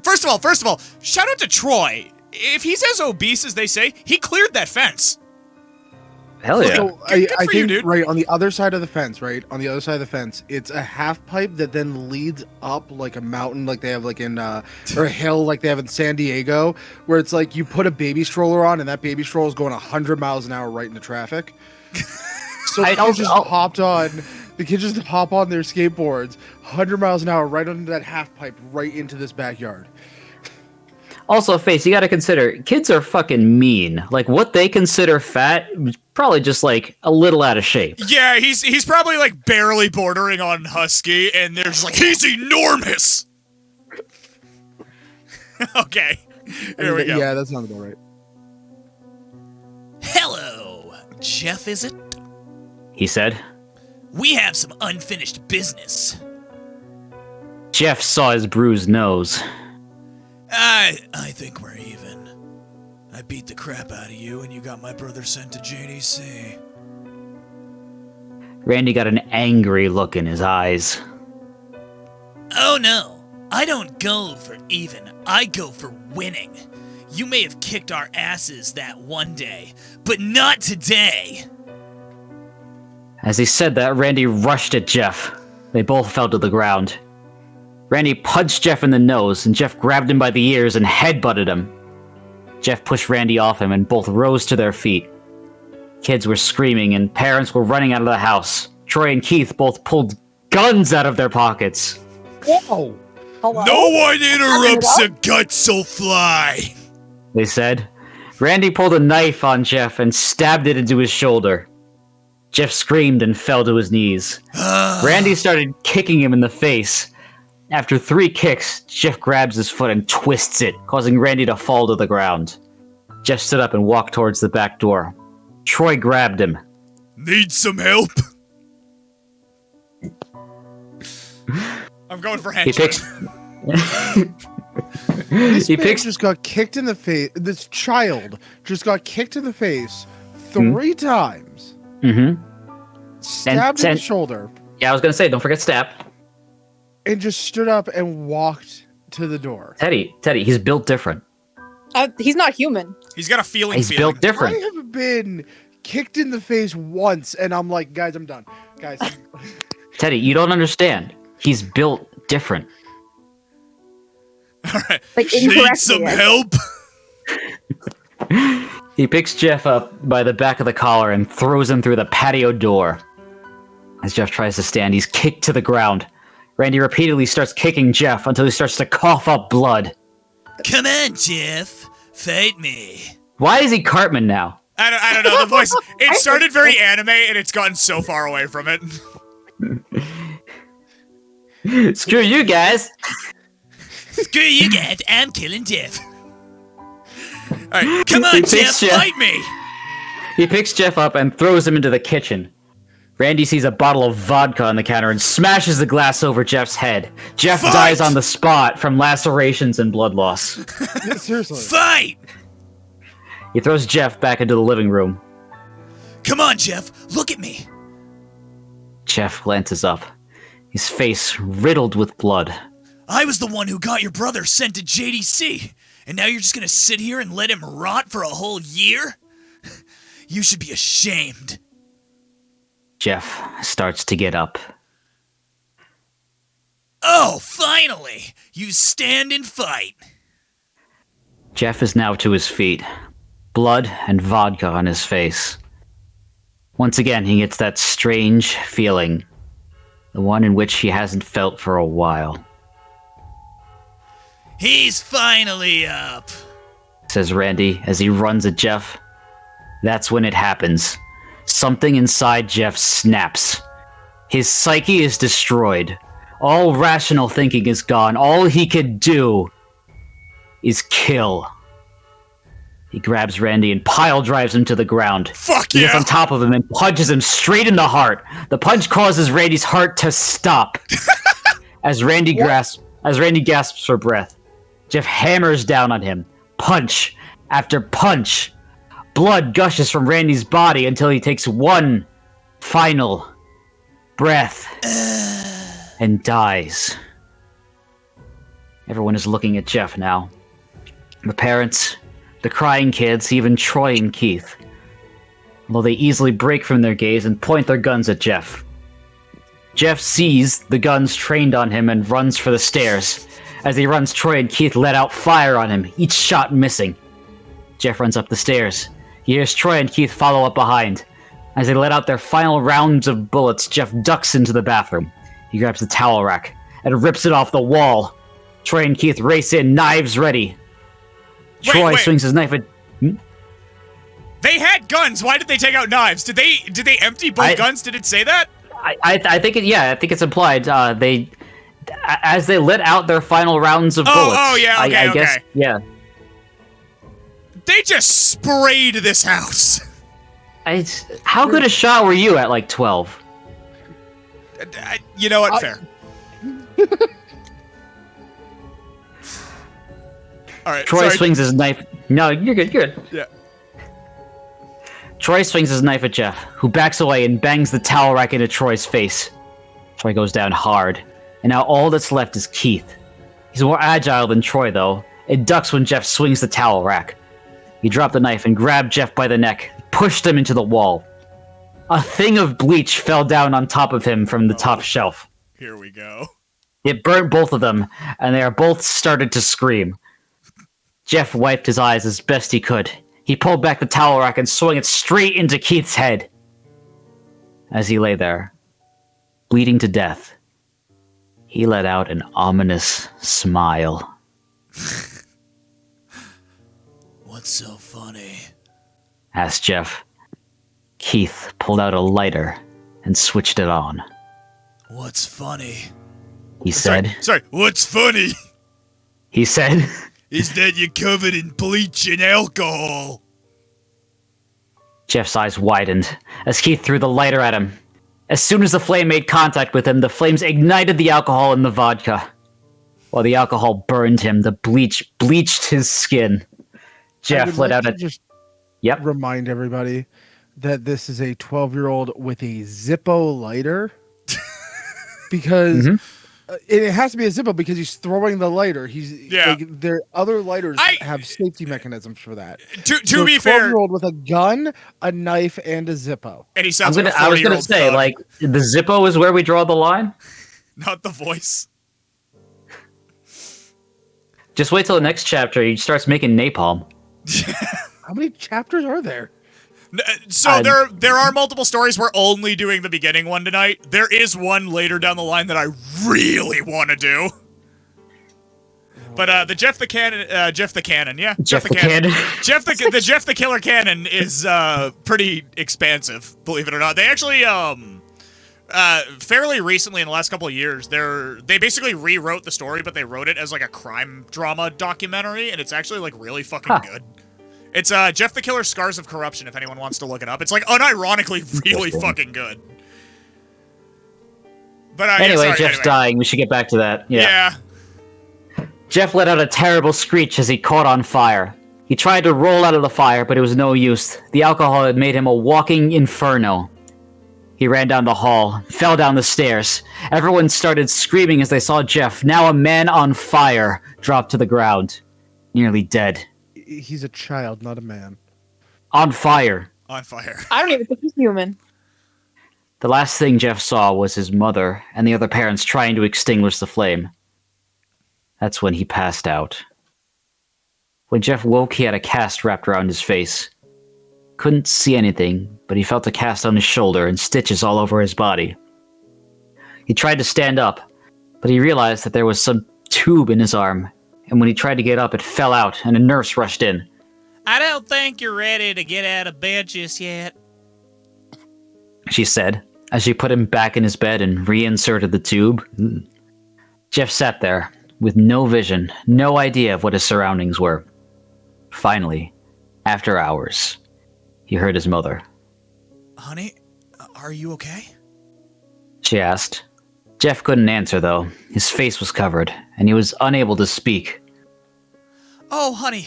First of all, shout out to Troy. If he's as obese as they say, he cleared that fence. Hell yeah. So Good I for you, think dude. right on the other side of the fence, it's a half pipe that then leads up like a mountain, like they have like in or a hill like they have in San Diego, where it's like you put a baby stroller on and that baby stroller is going 100 miles an hour right into traffic. So the kids just hopped on. The kids just hop on their skateboards 100 miles an hour right onto that half pipe right into this backyard. Also, Face, you gotta consider, kids are fucking mean. Like, what they consider fat was probably just, like, a little out of shape. Yeah, he's probably, like, barely bordering on husky, and they're just like, he's enormous! Okay, here we go. Yeah, that sounds about right. Hello, Jeff, is it? He said. We have some unfinished business. Jeff saw his bruised nose. I think we're even. I beat the crap out of you, and you got my brother sent to JDC. Randy got an angry look in his eyes. Oh no, I don't go for even, I go for winning. You may have kicked our asses that one day, but not today. As he said that, Randy rushed at Jeff. They both fell to the ground. Randy punched Jeff in the nose, and Jeff grabbed him by the ears and headbutted him. Jeff pushed Randy off him, and both rose to their feet. Kids were screaming, and parents were running out of the house. Troy and Keith both pulled guns out of their pockets. Whoa! Hello? No one interrupts a guts'll fly. They said. Randy pulled a knife on Jeff and stabbed it into his shoulder. Jeff screamed and fell to his knees. Randy started kicking him in the face. After 3 kicks, Jeff grabs his foot and twists it, causing Randy to fall to the ground. Jeff stood up and walked towards the back door. Troy grabbed him. Need some help? I'm going for He henchmen. This He man picks- just got kicked in the face. This child just got kicked in the face 3 times. Mm-hmm. Stabbed in the and- shoulder. Yeah, I was gonna say, don't forget stab. And just stood up and walked to the door. Teddy, he's built different. He's not human. He's got a feeling. He's built different. I have been kicked in the face once, and I'm like, guys, I'm done. Guys. Teddy, you don't understand. He's built different. All right. Like, Need incorrectly, some I help? He picks Jeff up by the back of the collar and throws him through the patio door. As Jeff tries to stand, he's kicked to the ground. Randy repeatedly starts kicking Jeff until he starts to cough up blood. Come on, Jeff. Fight me. Why is he Cartman now? I don't know. The voice, it started very anime, and it's gotten so far away from it. Screw you guys. Screw you guys. I'm killing Jeff. Alright, come on, Jeff. Fight me. He picks Jeff up and throws him into the kitchen. Randy sees a bottle of vodka on the counter and smashes the glass over Jeff's head. Jeff dies on the spot from lacerations and blood loss. Yeah, seriously. Fight! He throws Jeff back into the living room. Come on, Jeff. Look at me. Jeff glances up, his face riddled with blood. I was the one who got your brother sent to JDC, and now you're just gonna sit here and let him rot for a whole year? You should be ashamed. Jeff starts to get up. Oh, finally! You stand and fight. Jeff is now to his feet, blood and vodka on his face. Once again, he gets that strange feeling, the one in which he hasn't felt for a while. He's finally up, says Randy as he runs at Jeff. That's when it happens. Something inside Jeff snaps. His psyche is destroyed. All rational thinking is gone. All he could do is kill. He grabs Randy and pile drives him to the ground. Fuck He gets yeah! on top of him and punches him straight in the heart. The punch causes Randy's heart to stop. As Randy gasps for breath, Jeff hammers down on him. Punch after punch. Blood gushes from Randy's body until he takes one final breath and dies. Everyone is looking at Jeff now. The parents, the crying kids, even Troy and Keith. Although they easily break from their gaze and point their guns at Jeff. Jeff sees the guns trained on him and runs for the stairs. As he runs, Troy and Keith let out fire on him, each shot missing. Jeff runs up the stairs. He hears Troy and Keith follow up behind. As they let out their final rounds of bullets, Jeff ducks into the bathroom. He grabs the towel rack and rips it off the wall. Troy and Keith race in, knives ready. Troy swings his knife at... They had guns. Why did they take out knives? Did they empty both guns? Did it say that? I think it's implied. As they let out their final rounds of bullets. Oh yeah, okay, I guess, yeah. They just sprayed this house. How good a shot were you at, like, 12? You know what? Fair. All right. Troy swings his knife. No, you're good. You're good. Yeah. Troy swings his knife at Jeff, who backs away and bangs the towel rack into Troy's face. Troy goes down hard, and now all that's left is Keith. He's more agile than Troy, though. It ducks when Jeff swings the towel rack. He dropped the knife and grabbed Jeff by the neck, pushed him into the wall. A thing of bleach fell down on top of him from the top shelf. Here we go. It burnt both of them, and they are both started to scream. Jeff wiped his eyes as best he could. He pulled back the towel rack and swung it straight into Keith's head. As he lay there, bleeding to death, he let out an ominous smile. What's so funny? Asked Jeff. Keith pulled out a lighter and switched it on. What's funny? He said. Sorry, what's funny? He said. Is that you're covered in bleach and alcohol. Jeff's eyes widened as Keith threw the lighter at him. As soon as the flame made contact with him, the flames ignited the alcohol in the vodka. While the alcohol burned him, the bleach bleached his skin. Jeff let out a... Yep. Remind everybody that this is a 12-year-old with a Zippo lighter. Because it has to be a Zippo because he's throwing the lighter. There other lighters have safety mechanisms for that. To be fair, 12-year-old with a gun, a knife, and a Zippo. And he sounds I was gonna say, thug. like, the Zippo is where we draw the line. Not the voice. Just wait till the next chapter. He starts making napalm. How many chapters are there? So there are multiple stories. We're only doing the beginning one tonight. There is one later down the line that I really want to do. But the Jeff the Cannon, yeah. Jeff the Cannon. Jeff the Jeff the Killer Cannon is pretty expansive, believe it or not. They actually fairly recently in the last couple of years, they basically rewrote the story, but they wrote it as like a crime drama documentary, and it's actually like really fucking good. It's Jeff the Killer Scars of Corruption, if anyone wants to look it up. It's like unironically really fucking good. But anyway, Jeff's dying. We should get back to that. Yeah. Jeff let out a terrible screech as he caught on fire. He tried to roll out of the fire, but it was no use. The alcohol had made him a walking inferno. He ran down the hall, fell down the stairs. Everyone started screaming as they saw Jeff, now a man on fire, drop to the ground, nearly dead. He's a child, not a man. On fire. On fire. I don't even think he's human. The last thing Jeff saw was his mother and the other parents trying to extinguish the flame. That's when he passed out. When Jeff woke, he had a cast wrapped around his face. Couldn't see anything, but he felt a cast on his shoulder and stitches all over his body. He tried to stand up, but he realized that there was some tube in his arm, and when he tried to get up, it fell out, and a nurse rushed in. I don't think you're ready to get out of bed just yet, she said, as she put him back in his bed and reinserted the tube. Jeff sat there, with no vision, no idea of what his surroundings were. Finally, after hours, he heard his mother. Honey, are you okay? She asked. Jeff couldn't answer, though. His face was covered, and he was unable to speak. Oh, honey,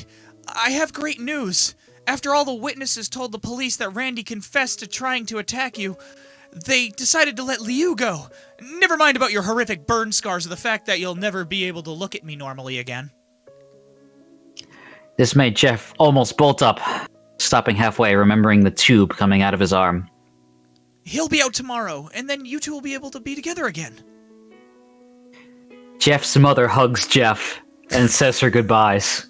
I have great news. After all the witnesses told the police that Randy confessed to trying to attack you, they decided to let Liu go. Never mind about your horrific burn scars or the fact that you'll never be able to look at me normally again. This made Jeff almost bolt up, stopping halfway, remembering the tube coming out of his arm. He'll be out tomorrow, and then you two will be able to be together again. Jeff's mother hugs Jeff and says her goodbyes.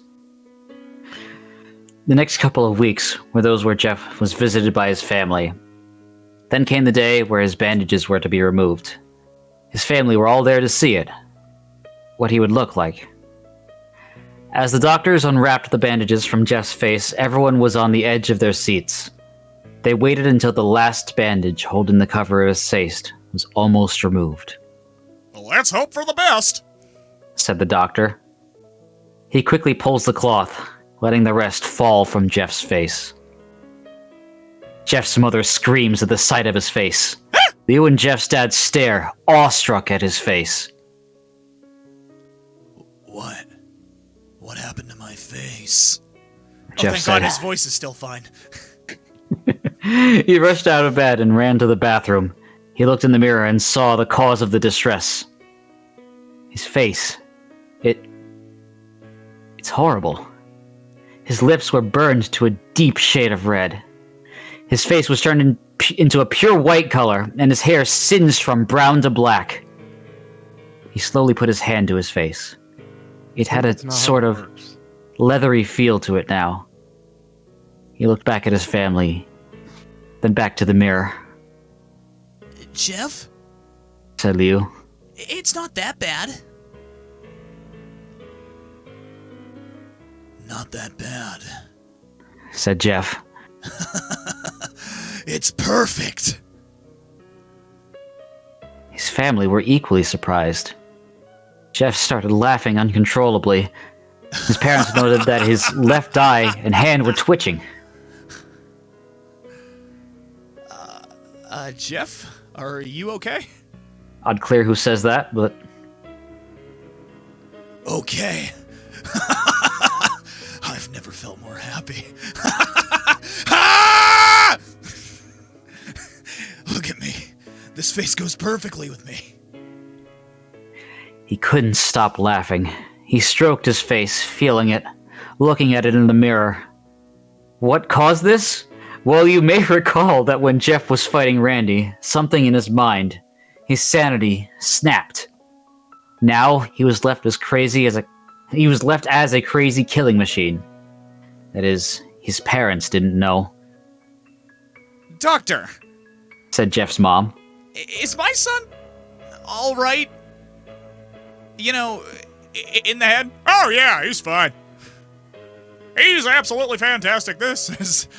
The next couple of weeks were those where Jeff was visited by his family. Then came the day where his bandages were to be removed. His family were all there to see it. What he would look like. As the doctors unwrapped the bandages from Jeff's face, everyone was on the edge of their seats. They waited until the last bandage holding the cover of his face was almost removed. Well, let's hope for the best, said the doctor. He quickly pulls the cloth, letting the rest fall from Jeff's face. Jeff's mother screams at the sight of his face. Liu and Jeff's dad stare, awestruck at his face. What? What happened to my face? Jeff thank said. God his voice is still fine. He rushed out of bed and ran to the bathroom. He looked in the mirror and saw the cause of the distress. His face. It's horrible. His lips were burned to a deep shade of red. His face was turned into a pure white color, and his hair singed from brown to black. He slowly put his hand to his face. It had a sort of leathery feel to it now. He looked back at his family, then back to the mirror. Jeff? Said Liu. It's not that bad. Not that bad, said Jeff. It's perfect. His family were equally surprised. Jeff started laughing uncontrollably. His parents noted that his left eye and hand were twitching. Jeff, are you okay? Unclear who says that, but... Okay. I've never felt more happy. Look at me. This face goes perfectly with me. He couldn't stop laughing. He stroked his face, feeling it, looking at it in the mirror. What caused this? Well, you may recall that when Jeff was fighting Randy, something in his mind, his sanity, snapped. Now he was left as a crazy killing machine. That is, his parents didn't know. Doctor, said Jeff's mom. is my son all right? You know, in the head? Oh yeah, he's fine. He's absolutely fantastic. This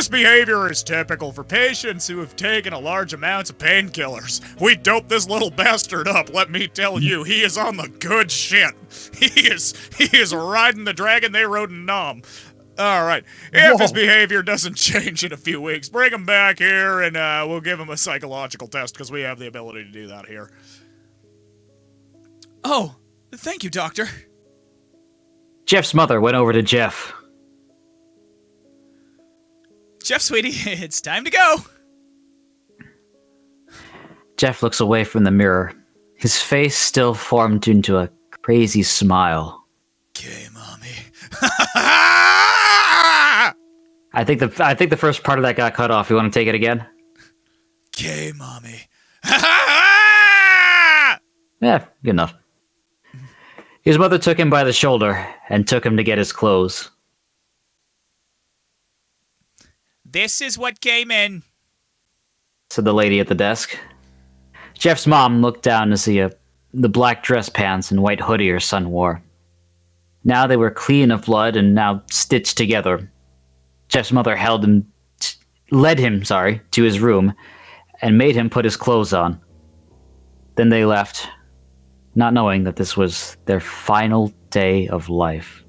behavior is typical for patients who have taken a large amounts of painkillers. We doped this little bastard up, let me tell you. He is on the good shit. He is riding the dragon they rode in Nom. Alright, if his behavior doesn't change in a few weeks, bring him back here and we'll give him a psychological test because we have the ability to do that here. Oh, thank you, Doctor. Jeff's mother went over to Jeff. Jeff, sweetie, it's time to go. Jeff looks away from the mirror. His face still formed into a crazy smile. Okay, Mommy. I think the first part of that got cut off. You want to take it again? Okay, Mommy. Yeah, good enough. His mother took him by the shoulder and took him to get his clothes. This is what came in, said the lady at the desk. Jeff's mom looked down to see the black dress pants and white hoodie her son wore. Now they were clean of blood and now stitched together. Jeff's mother led him to his room and made him put his clothes on. Then they left, not knowing that this was their final day of life.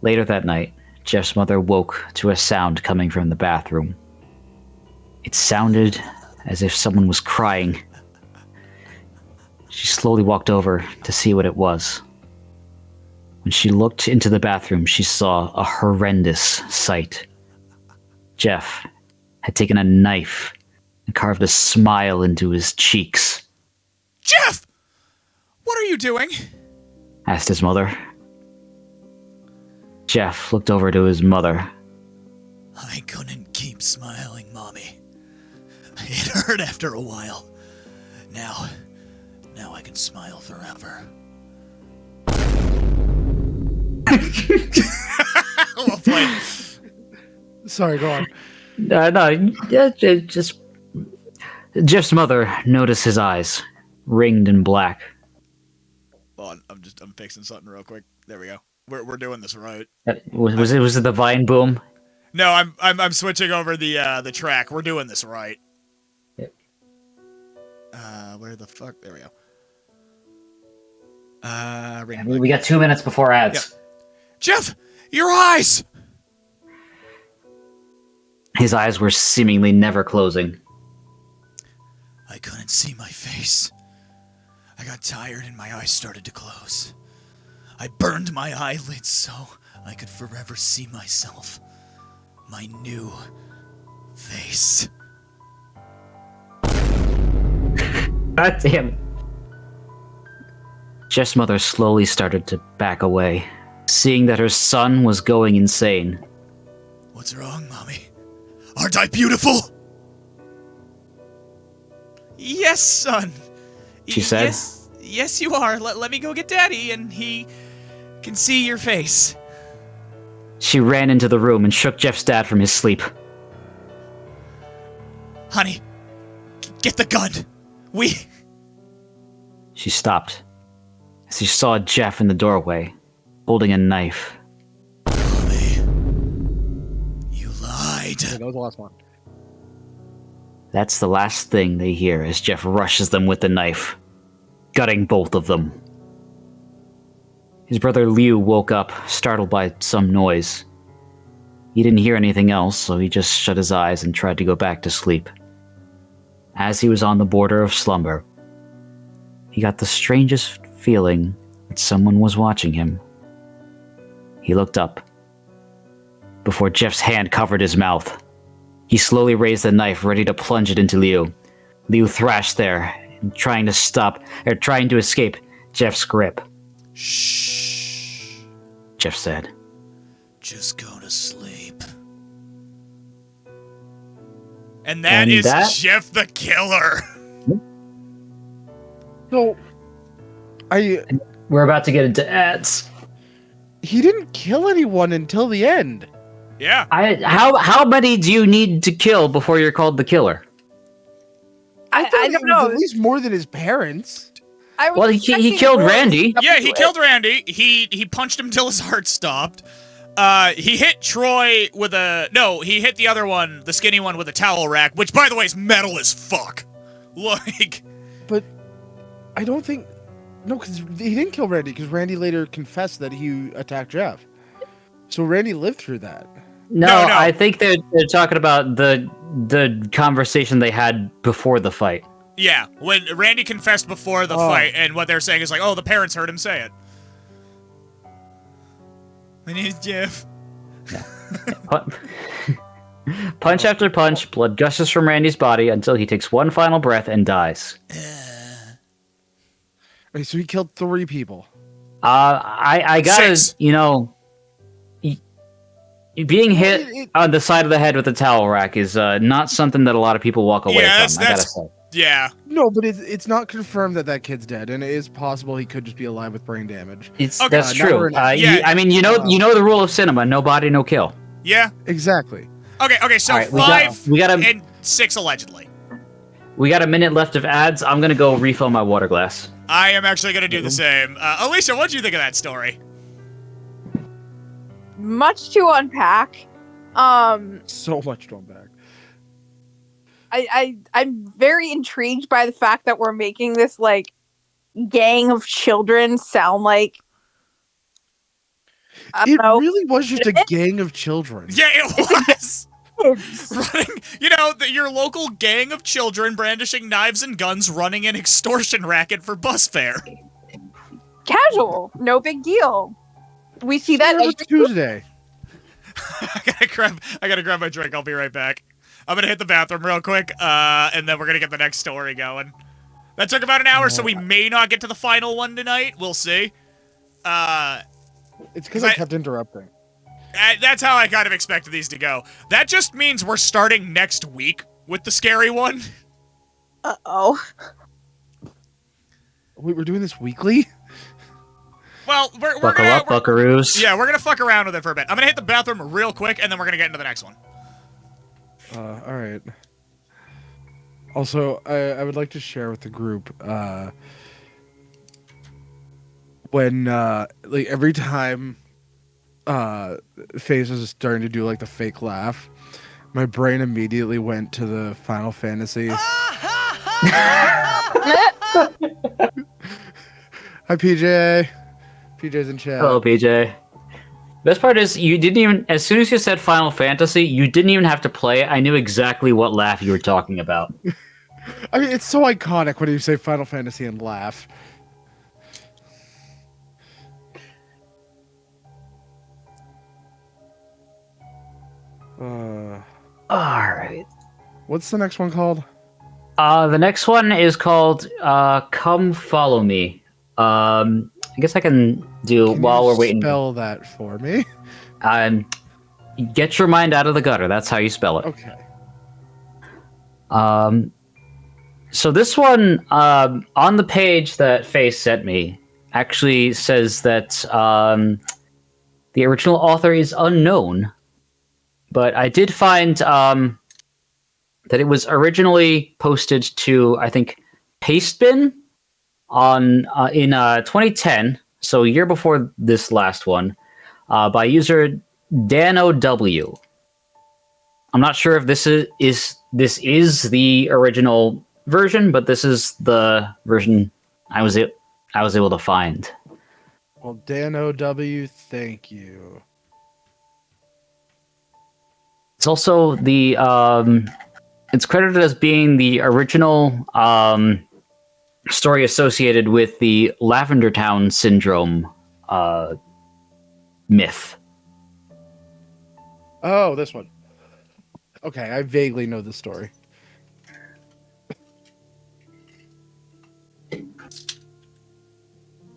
Later that night, Jeff's mother woke to a sound coming from the bathroom. It sounded as if someone was crying. She slowly walked over to see what it was. When she looked into the bathroom, she saw a horrendous sight. Jeff had taken a knife and carved a smile into his cheeks. Jeff! What are you doing? Asked his mother. Jeff looked over to his mother. I couldn't keep smiling, Mommy. It hurt after a while. Now I can smile forever. Well played. Sorry, go on. Just Jeff's mother noticed his eyes, ringed in black. Hold on, I'm fixing something real quick. There we go. We're doing this right. Was it the vine boom? No, I'm switching over the track. We're doing this right. Yep. Where the fuck? There we go. We got 2 minutes before ads. Yep. Jeff, your eyes! His eyes were seemingly never closing. I couldn't see my face. I got tired and my eyes started to close. I burned my eyelids so I could forever see myself. My new face. God damn it. Jeff's mother slowly started to back away, seeing that her son was going insane. What's wrong, Mommy? Aren't I beautiful? Yes, son. She said. Yes, you are. Let me go get Daddy, and he can see your face. She ran into the room and shook Jeff's dad from his sleep. Honey, get the gun. She stopped as she saw Jeff in the doorway, holding a knife. Mommy, you lied. Okay, that was the last one. That's the last thing they hear as Jeff rushes them with the knife, gutting both of them. His brother Liu woke up, startled by some noise. He didn't hear anything else, so he just shut his eyes and tried to go back to sleep. As he was on the border of slumber, he got the strangest feeling that someone was watching him. He looked up. Before Jeff's hand covered his mouth, he slowly raised the knife, ready to plunge it into Liu. Liu thrashed there, trying to escape Jeff's grip. Shh. Jeff said. Just go to sleep. And that And is that- Jeff the Killer. So, We're about to get into ads. he didn't kill anyone until the end. Yeah. How many do you need to kill before you're called the killer? I thought don't it was know. at least more than his parents. I was Well, he expecting killed more Randy. stuff Yeah, to he it. killed Randy. He punched him till his heart stopped. He hit Troy with a... No, he hit the other one, the skinny one, with a towel rack, which, by the way, is metal as fuck. Like... But I don't think... No, because he didn't kill Randy, because Randy later confessed that he attacked Jeff. So Randy lived through that. No, No. I think they're talking about the conversation they had before the fight. Yeah, when Randy confessed before the fight, and what they're saying is like, oh, the parents heard him say it. My name's Jeff. Punch after punch, blood gushes from Randy's body until he takes one final breath and dies. Okay, so he killed 3 people. I gotta, 6. Being hit it- on the side of the head with a towel rack is not something that a lot of people walk away Yeah, from. I gotta say. Yeah. No, but it's not confirmed that kid's dead, and it is possible he could just be alive with brain damage. Okay. That's Now true. we're in- I mean, you know the rule of cinema: no body, no kill. Yeah. Exactly. Okay, so All right, 5 we gotta and 6 allegedly. We got a minute left of ads. I'm gonna go refill my water glass. I am actually going to do the same. Alicia, what'd you think of that story? Much to unpack. So much to unpack. I'm very intrigued by the fact that we're making this like gang of children sound like I don't It know. really was just a gang of children. Yeah, it was. Kids. Running, your local gang of children brandishing knives and guns running an extortion racket for bus fare. Casual, no big deal. We see that It was Tuesday. I gotta grab my drink. I'll be right back. I'm gonna hit the bathroom real quick, and then we're gonna get the next story going. That took about an hour, so we may not get to the final one tonight. We'll see. It's because I kept interrupting. That's how I kind of expected these to go. That just means we're starting next week with the scary one. Uh-oh. Wait, we're doing this weekly? Well, we're Buckle gonna... up, buckaroos. Yeah, we're gonna fuck around with it for a bit. I'm gonna hit the bathroom real quick, and then we're gonna get into the next one. All right. Also, I would like to share with the group, when, like, every time, Faces is starting to do, like, the fake laugh, my brain immediately went to the Final Fantasy. Hi, PJ. PJ's in chat. Hello, PJ. Best part is you didn't even. As soon as you said Final Fantasy, you didn't even have to play it. I knew exactly what laugh you were talking about. I mean, it's so iconic when you say Final Fantasy and laugh. All right. What's the next one called? The next one is called "Come Follow Me." I guess I can do Can while you we're waiting. Spell that for me. Get your mind out of the gutter. That's how you spell it. Okay. So this one on the page that Faye sent me actually says that the original author is unknown, but I did find that it was originally posted to, I think, Pastebin on in 2010, so a year before this last one, by user DanOW. I'm not sure if this is the original version, but this is the version I was able to find. Well, Dan O.W., thank you. It's also the it's credited as being the original story associated with the Lavender Town syndrome myth. Oh, this one. Okay, I vaguely know the story.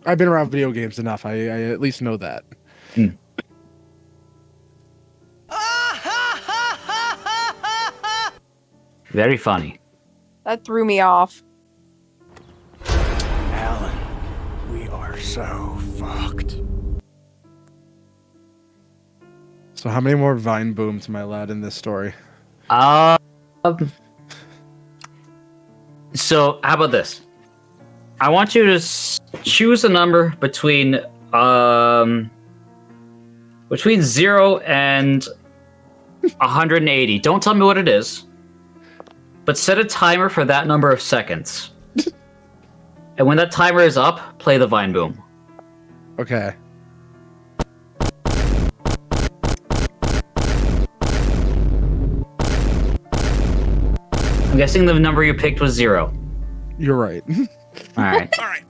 I've been around video games enough. I at least know that. Very funny. That threw me off. Alan, we are so fucked. So how many more Vine booms am I allowed in this story? So how about this? I want you to choose a number between 0 and 180. Don't tell me what it is, but set a timer for that number of seconds. And when that timer is up, play the Vine boom. Okay. I'm guessing the number you picked was 0. You're right. All right. All right.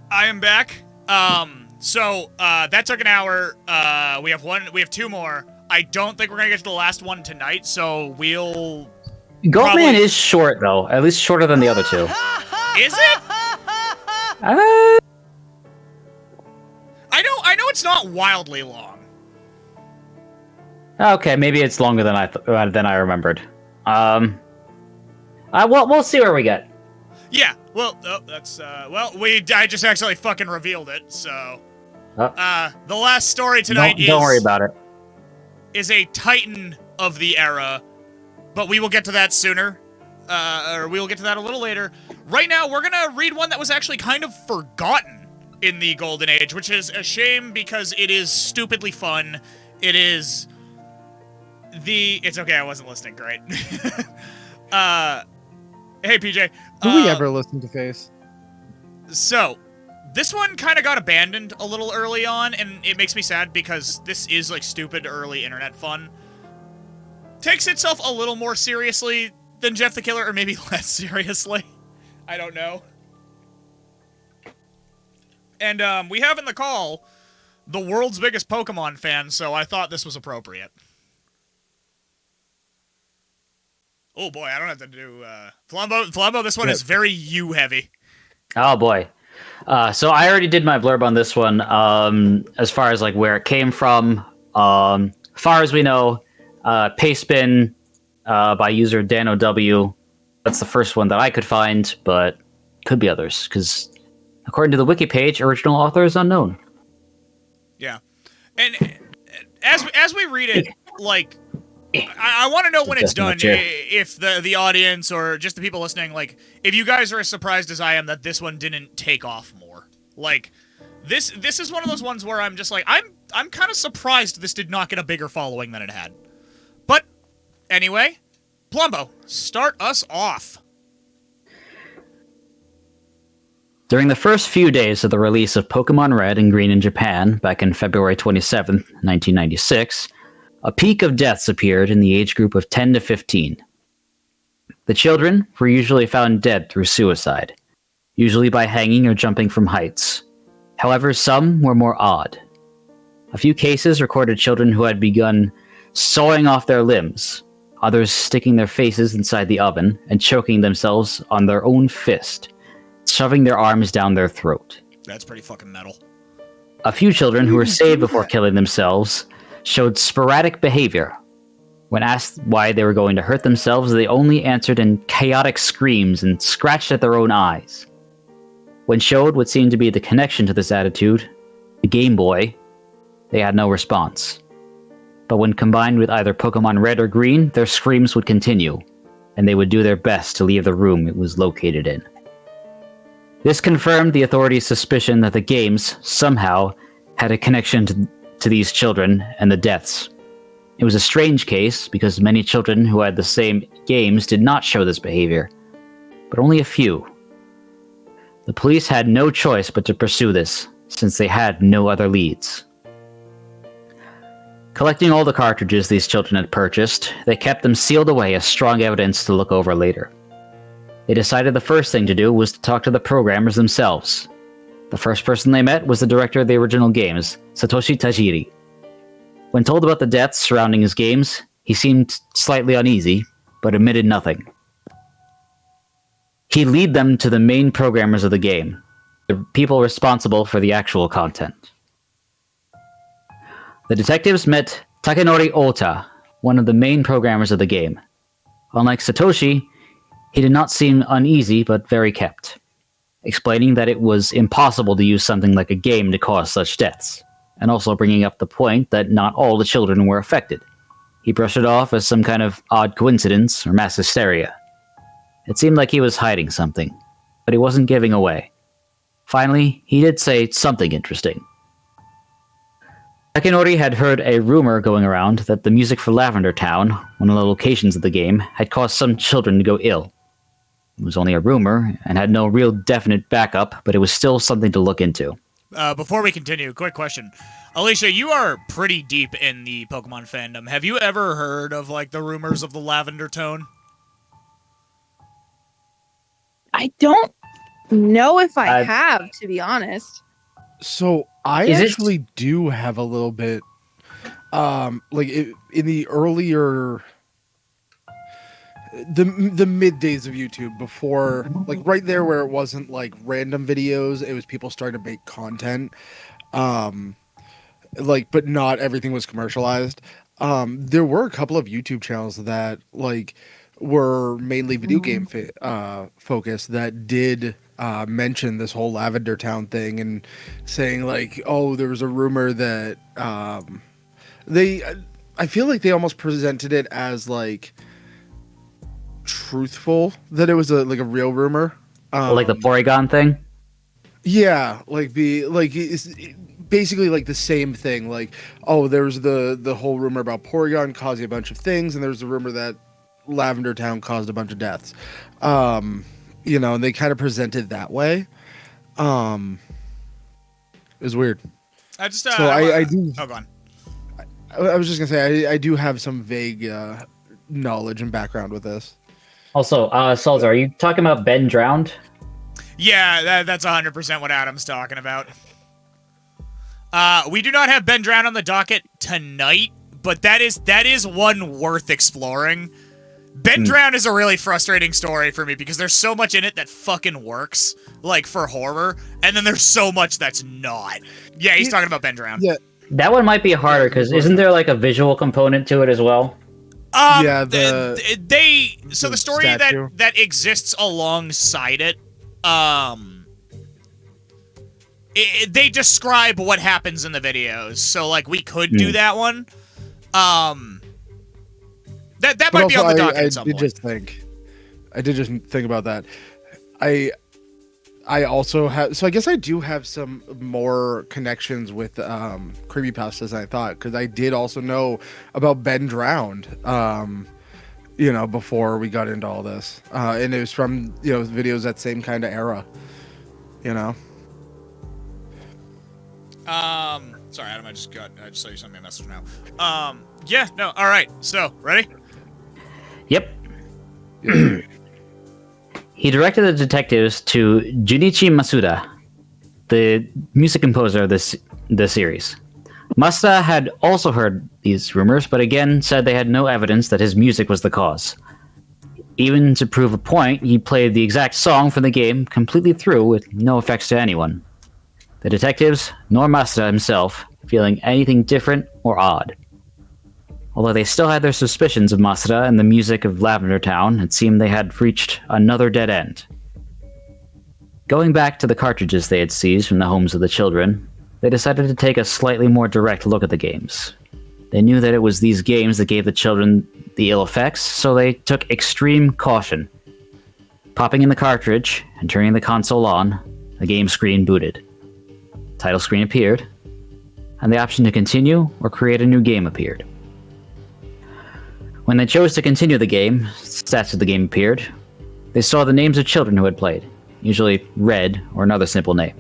I am back. So that took an hour. We have 2 more. I don't think we're gonna get to the last one tonight, so we'll. Goldman is short though, at least shorter than the other 2. Is it? I know it's not wildly long. Okay, maybe it's longer than I remembered. We'll see where we get. Yeah. Well, that's I just accidentally fucking revealed it. So, the last story tonight Don't worry about it. Is a titan of the era, but we will get to that sooner. Or we will get to that a little later. Right now, we're gonna read one that was actually kind of forgotten in the Golden Age, which is a shame because it is stupidly fun. It is It's okay, I wasn't listening. Great. Hey, PJ. Do we ever listen to Face? So, this one kind of got abandoned a little early on, and it makes me sad because this is, like, stupid early internet fun. Takes itself a little more seriously than Jeff the Killer, or maybe less seriously. I don't know. And, we have in the call the world's biggest Pokemon fan, so I thought this was appropriate. Oh boy, I don't have to do, Flambo, this one is very you-heavy. Oh boy. So I already did my blurb on this one, as far as like where it came from. Far as we know, Pastebin, by user DanoW. That's the first one that I could find, but could be others, because according to the wiki page, original author is unknown. Yeah. And as we read it, like, I want to know when it's done, if the audience or just the people listening, like, if you guys are as surprised as I am that this one didn't take off more. Like, this is one of those ones where I'm just like, I'm kind of surprised this did not get a bigger following than it had. But, anyway, Plumbo, start us off. During the first few days of the release of Pokemon Red and Green in Japan, back in February 27th, 1996, a peak of deaths appeared in the age group of 10 to 15. The children were usually found dead through suicide, usually by hanging or jumping from heights. However, some were more odd. A few cases recorded children who had begun sawing off their limbs, others sticking their faces inside the oven and choking themselves on their own fist, shoving their arms down their throat. That's pretty fucking metal. A few children who were saved before killing themselves showed sporadic behavior. When asked why they were going to hurt themselves, they only answered in chaotic screams and scratched at their own eyes. When showed what seemed to be the connection to this attitude, the Game Boy, they had no response. But when combined with either Pokemon Red or Green, their screams would continue, and they would do their best to leave the room it was located in. This confirmed the authorities' suspicion that the games, somehow, had a connection to these children and the deaths. It was a strange case because many children who had the same games did not show this behavior, but only a few. The police had no choice but to pursue this, since they had no other leads. Collecting all the cartridges these children had purchased, they kept them sealed away as strong evidence to look over later. They decided the first thing to do was to talk to the programmers themselves. The first person they met was the director of the original games, Satoshi Tajiri. When told about the deaths surrounding his games, he seemed slightly uneasy, but admitted nothing. He led them to the main programmers of the game, the people responsible for the actual content. The detectives met Takenori Ota, one of the main programmers of the game. Unlike Satoshi, he did not seem uneasy, but very kept, explaining that it was impossible to use something like a game to cause such deaths, and also bringing up the point that not all the children were affected. He brushed it off as some kind of odd coincidence or mass hysteria. It seemed like he was hiding something, but he wasn't giving away. Finally, he did say something interesting. Takanori had heard a rumor going around that the music for Lavender Town, one of the locations of the game, had caused some children to go ill. It was only a rumor and had no real definite backup, but it was still something to look into. Before we continue, quick question. Alicia, you are pretty deep in the Pokemon fandom. Have you ever heard of, like, the rumors of the Lavender Tone? I don't know if I have, to be honest. So I actually do have a little bit, in the earlier, the mid days of YouTube, before, like right there where it wasn't like random videos, it was people starting to make content, but not everything was commercialized. There were a couple of YouTube channels that like were mainly video game focused that did mention this whole Lavender Town thing and saying like, oh, there was a rumor that I feel like they almost presented it as like truthful, that it was a real rumor, like the Porygon thing. Yeah, it's basically like the same thing. Like, oh, there was the whole rumor about Porygon causing a bunch of things, and there's a rumor that Lavender Town caused a bunch of deaths. And they kind of presented that way. It was weird. I just so I do. Oh, go on. I was just gonna say I do have some vague knowledge and background with this. Also, Salzar, are you talking about Ben Drowned? Yeah, that's 100% what Adam's talking about. We do not have Ben Drown on the docket tonight, but that is one worth exploring. Ben Drown is a really frustrating story for me because there's so much in it that fucking works, like for horror, and then there's so much that's not. Yeah, he's talking about Ben Drown. Yeah. That one might be harder because isn't there like a visual component to it as well? The story statue that exists alongside it, they describe what happens in the videos. So like we could do that one. That might be on the docket at some point. I did just think about that. I also have, so I guess I do have some more connections with creepypastas than I thought, because I did also know about Ben Drowned, before we got into all this, and it was from videos that same kind of era, Sorry, Adam, I just saw you send me a message now. Yeah, no, all right. So, ready? Yep. He directed the detectives to Junichi Masuda, the music composer of the series. Masuda had also heard these rumors, but again said they had no evidence that his music was the cause. Even to prove a point, he played the exact song from the game completely through with no effects to anyone. The detectives, nor Masuda himself, feeling anything different or odd. Although they still had their suspicions of Masuda and the music of Lavender Town, it seemed they had reached another dead end. Going back to the cartridges they had seized from the homes of the children, they decided to take a slightly more direct look at the games. They knew that it was these games that gave the children the ill effects, so they took extreme caution. Popping in the cartridge and turning the console on, the game screen booted. Title screen appeared, and the option to continue or create a new game appeared. When they chose to continue the game, stats of the game appeared. They saw the names of children who had played, usually Red or another simple name.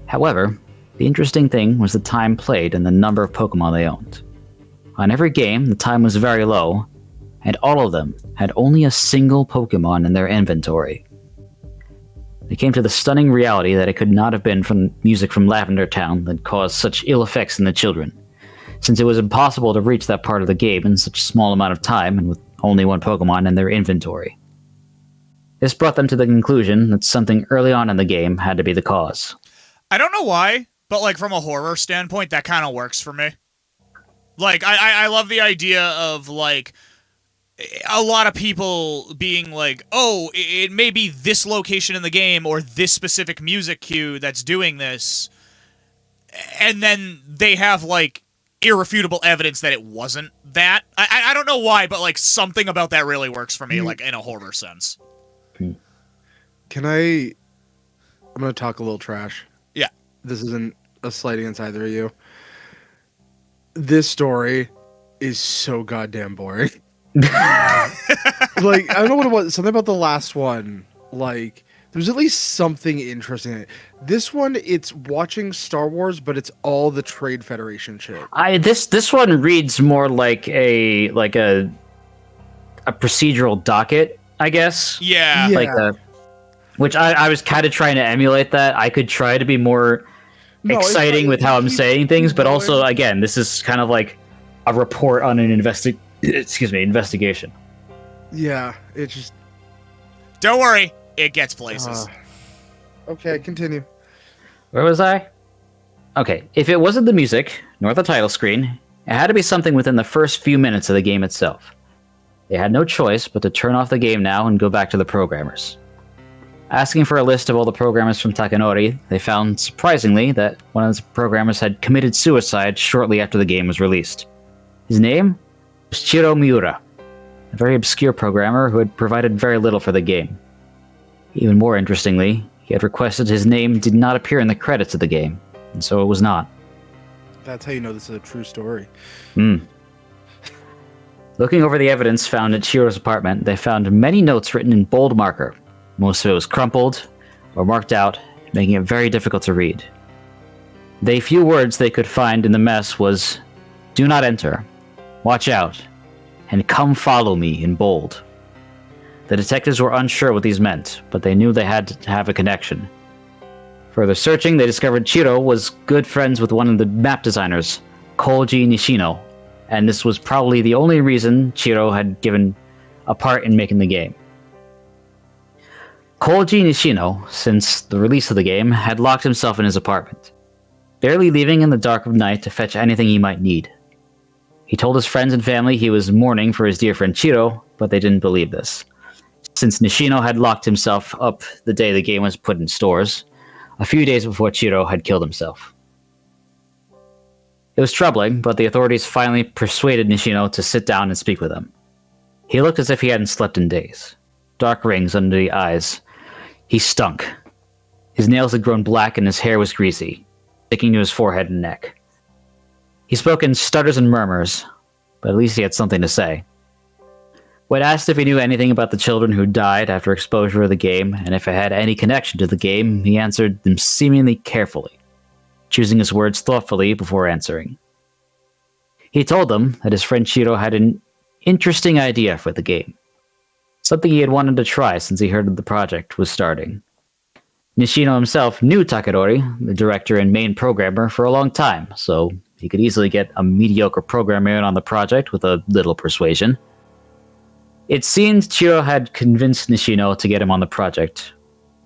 However, the interesting thing was the time played and the number of Pokemon they owned. On every game, the time was very low, and all of them had only a single Pokemon in their inventory. They came to the stunning reality that it could not have been from music from Lavender Town that caused such ill effects in the children, since it was impossible to reach that part of the game in such a small amount of time and with only one Pokemon in their inventory. This brought them to the conclusion that something early on in the game had to be the cause. I don't know why, but like from a horror standpoint, that kind of works for me. Like, I love the idea of like a lot of people being like, oh, it may be this location in the game or this specific music cue that's doing this. and then they have like irrefutable evidence that it wasn't that. I don't know why, but like something about that really works for me, like in a horror sense. I'm gonna talk a little trash. Yeah. This isn't a slight against either of you. This story is so goddamn boring. Like, I don't know what it was. Something about the last one. Like, there's at least something interesting in it. This one, it's watching Star Wars, but it's all the Trade Federation shit. This one reads more like a procedural docket, I guess. Yeah. Yeah. Like which I was kind of trying to emulate that. I could try to be more exciting with how I'm saying things, but also, again, this is kind of like a report on an investigation. Yeah, it just... Don't worry, it gets places. Okay, continue. Where was I? Okay, if it wasn't the music, nor the title screen, it had to be something within the first few minutes of the game itself. They had no choice but to turn off the game now and go back to the programmers. Asking for a list of all the programmers from Takanori, they found, surprisingly, that one of the programmers had committed suicide shortly after the game was released. His name was Chiro Miura, a very obscure programmer who had provided very little for the game. Even more interestingly, he had requested his name did not appear in the credits of the game, and so it was not. That's how you know this is a true story. Looking over the evidence found at Chiro's apartment, they found many notes written in bold marker. Most of it was crumpled or marked out, making it very difficult to read. The few words they could find in the mess was, "Do not enter, watch out, and come follow me" in bold. The detectives were unsure what these meant, but they knew they had to have a connection. Further searching, they discovered Chiro was good friends with one of the map designers, Koji Nishino, and this was probably the only reason Chiro had given a part in making the game. Koji Nishino, since the release of the game, had locked himself in his apartment, barely leaving in the dark of night to fetch anything he might need. He told his friends and family he was mourning for his dear friend Chiro, but they didn't believe this, since Nishino had locked himself up the day the game was put in stores, a few days before Chiro had killed himself. It was troubling, but the authorities finally persuaded Nishino to sit down and speak with him. He looked as if he hadn't slept in days. Dark rings under the eyes. He stunk. His nails had grown black and his hair was greasy, sticking to his forehead and neck. He spoke in stutters and murmurs, but at least he had something to say. When asked if he knew anything about the children who died after exposure of the game, and if it had any connection to the game, he answered them seemingly carefully, choosing his words thoughtfully before answering. He told them that his friend Chiro had an interesting idea for the game, something he had wanted to try since he heard the project was starting. Nishino himself knew Takanori, the director and main programmer, for a long time, so he could easily get a mediocre programmer in on the project with a little persuasion. It seemed Chiro had convinced Nishino to get him on the project,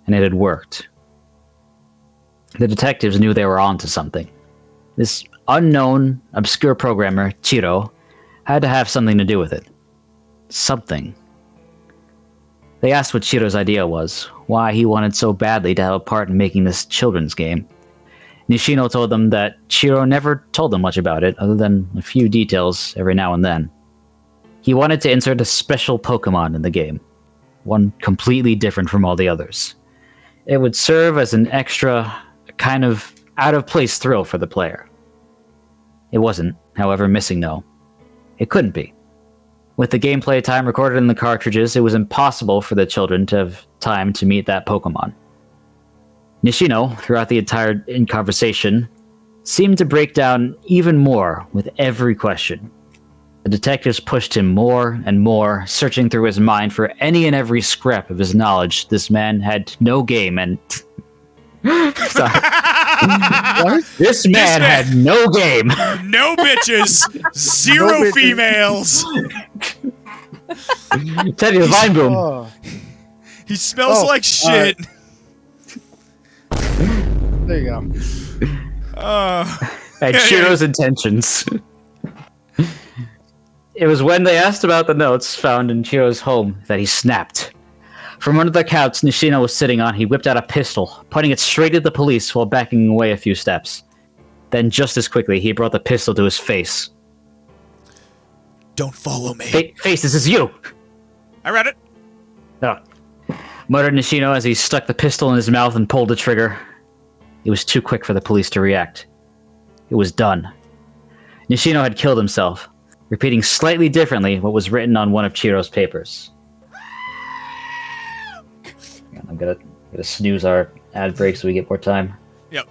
and it had worked. The detectives knew they were onto something. This unknown, obscure programmer, Chiro, had to have something to do with it. Something. They asked what Chiro's idea was, why he wanted so badly to have a part in making this children's game. Nishino told them that Chiro never told them much about it, other than a few details every now and then. He wanted to insert a special Pokemon in the game, one completely different from all the others. It would serve as an extra, kind of out-of-place thrill for the player. It wasn't, however, missing though. It couldn't be. With the gameplay time recorded in the cartridges, it was impossible for the children to have time to meet that Pokemon. Nishino, throughout the entire conversation, seemed to break down even more with every question. The detectives pushed him more and more, searching through his mind for any and every scrap of his knowledge. This man had no game and... Sorry. What? This man had no game. No bitches, zero No bitches. females. Teddy the Vine Boom. Oh, He smells Oh, like shit. there you go. And Chiro's intentions. It was when they asked about the notes found in Chiro's home that he snapped. From under the couch Nishino was sitting on, he whipped out a pistol, pointing it straight at the police while backing away a few steps. Then, just as quickly, he brought the pistol to his face. Don't follow me. Face, this is you! I read it. Oh. Muttered Nishino as he stuck the pistol in his mouth and pulled the trigger. It was too quick for the police to react. It was done. Nishino had killed himself, repeating slightly differently what was written on one of Chiro's papers. I'm gonna snooze our ad break so we get more time. Yep.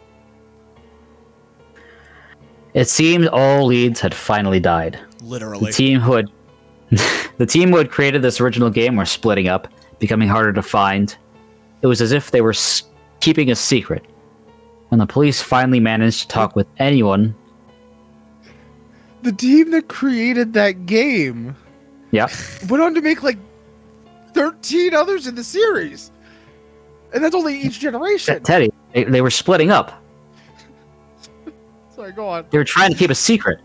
It seemed all leads had finally died. Literally. The team who had created this original game were splitting up, becoming harder to find. It was as if they were keeping a secret. When the police finally managed to talk with anyone... The team that created that game went on to make like 13 others in the series. And that's only each generation. Teddy, they were splitting up. Sorry, go on. They were trying to keep a secret.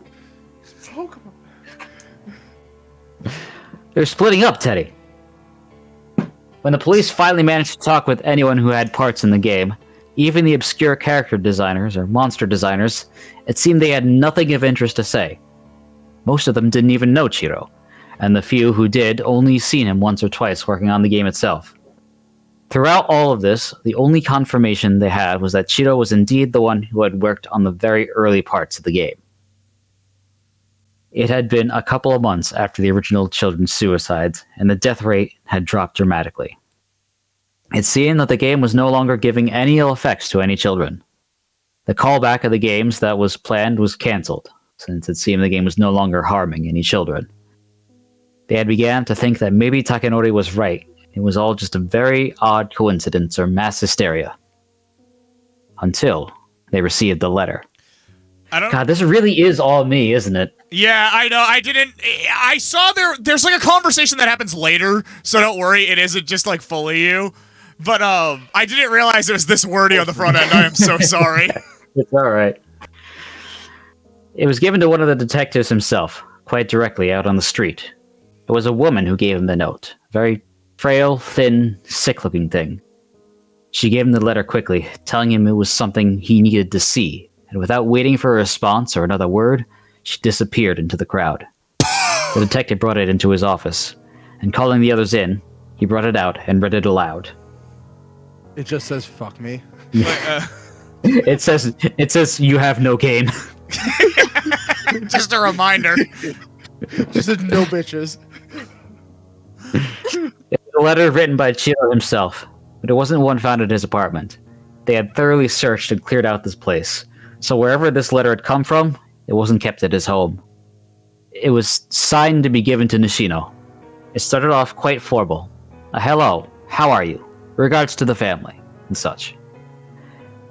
Oh, come on. They were splitting up, Teddy. When the police finally managed to talk with anyone who had parts in the game, even the obscure character designers or monster designers, it seemed they had nothing of interest to say. Most of them didn't even know Chiro, and the few who did only seen him once or twice working on the game itself. Throughout all of this, the only confirmation they had was that Chiro was indeed the one who had worked on the very early parts of the game. It had been a couple of months after the original children's suicides, and the death rate had dropped dramatically. It seemed that the game was no longer giving any ill effects to any children. The callback of the games that was planned was cancelled, since it seemed the game was no longer harming any children. They had began to think that maybe Takanori was right. It was all just a very odd coincidence or mass hysteria. Until they received the letter. God, this really is all me, isn't it? Yeah, I know. I saw there's like a conversation that happens later, so don't worry, it isn't just like fully you. But I didn't realize it was this wordy on the front end. I am so sorry. It's alright. It was given to one of the detectives himself, quite directly out on the street. It was a woman who gave him the note. A very frail, thin, sick-looking thing. She gave him the letter quickly, telling him it was something he needed to see, and without waiting for a response or another word, she disappeared into the crowd. The detective brought it into his office, and calling the others in, he brought it out and read it aloud. It just says, fuck me. It says, you have no game. Just a reminder. Just says, no bitches. It was a letter written by Chiro himself, but it wasn't one found at his apartment. They had thoroughly searched and cleared out this place, so wherever this letter had come from, it wasn't kept at his home. It was signed to be given to Nishino. It started off quite formal. A hello, how are you? Regards to the family, and such.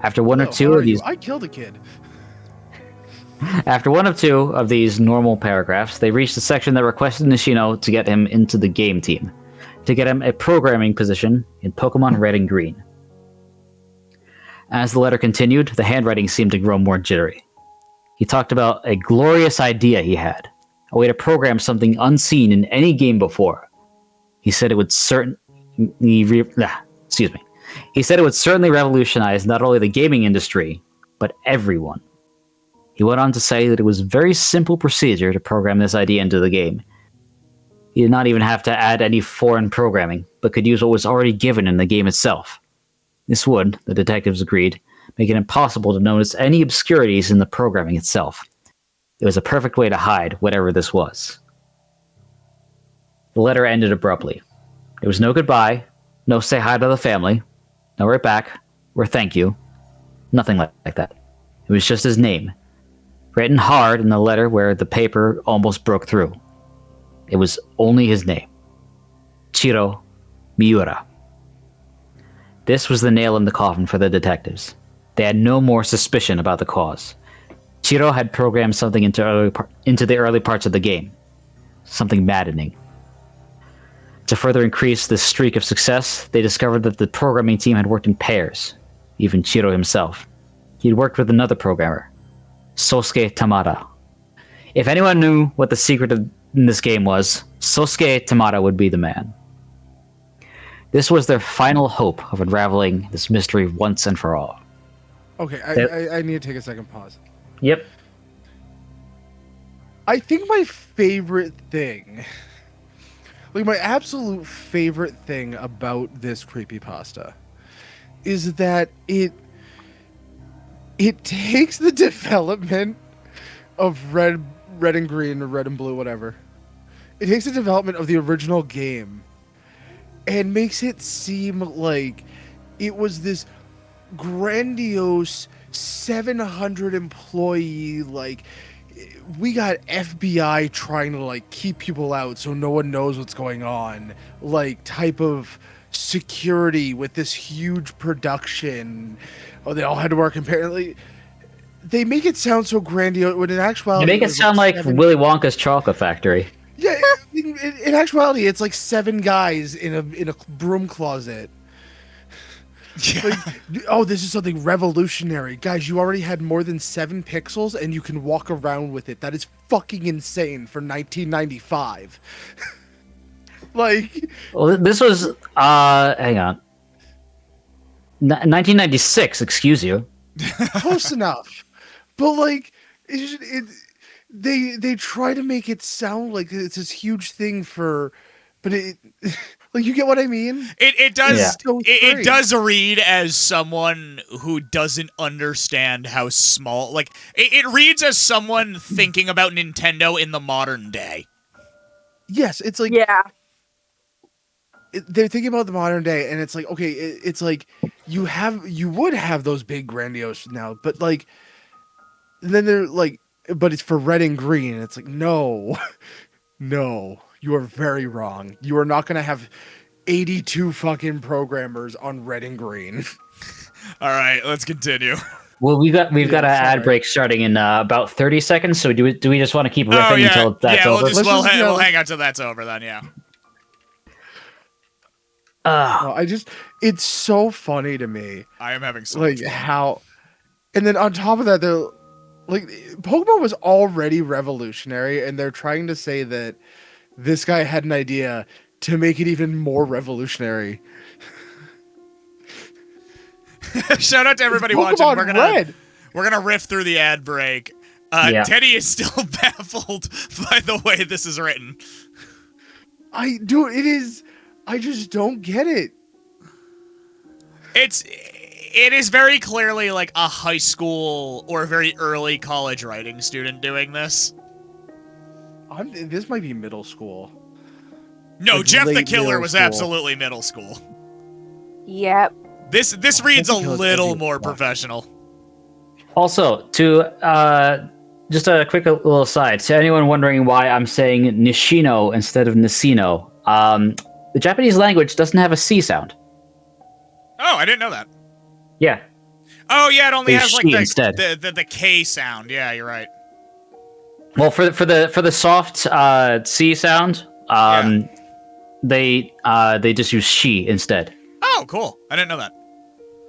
After one or two of these... I killed a kid. After one or two of these normal paragraphs, they reached the section that requested Nishino to get him into the game team, to get him a programming position in Pokemon Red and Green. As the letter continued, the handwriting seemed to grow more jittery. He talked about a glorious idea he had, a way to program something unseen in any game before. He said it would certainly revolutionize not only the gaming industry, but everyone. He went on to say that it was a very simple procedure to program this idea into the game. He did not even have to add any foreign programming, but could use what was already given in the game itself. This would, the detectives agreed, make it impossible to notice any obscurities in the programming itself. It was a perfect way to hide whatever this was. The letter ended abruptly. There was no goodbye, no say hi to the family, no right back, or thank you. Nothing like that. It was just his name, written hard in the letter where the paper almost broke through. It was only his name. Chiro Miura. This was the nail in the coffin for the detectives. They had no more suspicion about the cause. Chiro had programmed something into the early parts of the game. Something maddening. To further increase this streak of success, they discovered that the programming team had worked in pairs. Even Chiro himself. He had worked with another programmer, Sosuke Tamada. If anyone knew what the secret in this game was, Sosuke Tamada would be the man. This was their final hope of unraveling this mystery once and for all. Okay, I need to take a second pause. Yep. I think my favorite thing, like my absolute favorite thing about this creepypasta, is that it takes the development of red and green, or red and blue, whatever. It takes the development of the original game and makes it seem like it was this grandiose 700 employee, like, we got FBI trying to like keep people out so no one knows what's going on, like type of security with this huge production. Oh, they all had to work apparently. They make it sound so grandiose when in actuality You make it was sound like seven... Willy Wonka's chocolate factory. Yeah, in actuality, it's like 7 guys in a broom closet. Yeah. Like, oh, this is something revolutionary. Guys, you already had more than 7 pixels and you can walk around with it. That is fucking insane for 1995. Like... Well, this was, hang on. 1996, excuse you. Close enough. But, like, they try to make it sound like it's this huge thing for... But it... Like, you get what I mean? It does. Yeah. So It strange. does read as someone who doesn't understand how small. Like it reads as someone thinking about Nintendo in the modern day. Yes, it's like... Yeah. They're thinking about the modern day, and it's like, okay, it's like you would have those big grandiose now, but like then they're like, but it's for red and green, and it's like, no, no, you are very wrong. You are not going to have 82 fucking programmers on red and green. All right, let's continue. Well, we've got an sorry. ad break starting in about 30 seconds. So do we just want to keep riffing until that's over? We'll Let's just, hang out till that's over then. Yeah. No, it's so funny to me, I am having so like much fun. how, and then on top of that, they're like, Pokemon was already revolutionary, and they're trying to say that this guy had an idea to make it even more revolutionary. Shout out to everybody Pokemon watching. We're gonna riff through the ad break. Yeah. Teddy is still baffled by the way this is written. I just don't get it. It is very clearly like a high school or very early college writing student doing this. This might be middle school. No, Like Jeff the late Killer middle was school. absolutely middle school. Yep. This reads a Jeff the Killer's little gotta be more a lot. professional. Also, to just a quick little aside, to anyone wondering why I'm saying Nishino instead of Nisino, the Japanese language doesn't have a C sound. Oh, I didn't know that. Yeah. Oh yeah, it only They has like she instead. the K sound. Yeah, you're right. Well, for the soft C sound, they just use she instead. Oh, cool. I didn't know that.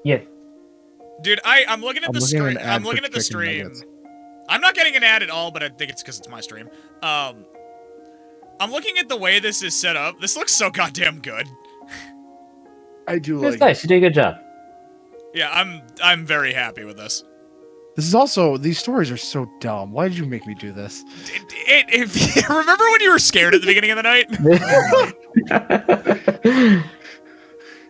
Yeah. Dude, I'm looking at I'm the looking at stream. an ad I'm for looking at the chicken stream. nuggets. I'm not getting an ad at all, but I think it's because it's my stream. I'm looking at the way this is set up. This looks so goddamn good. I do It's like. nice. You did a good job. Yeah, I'm very happy with this. This is also, these stories are so dumb. Why did you make me do this? Remember when you were scared at the beginning of the night?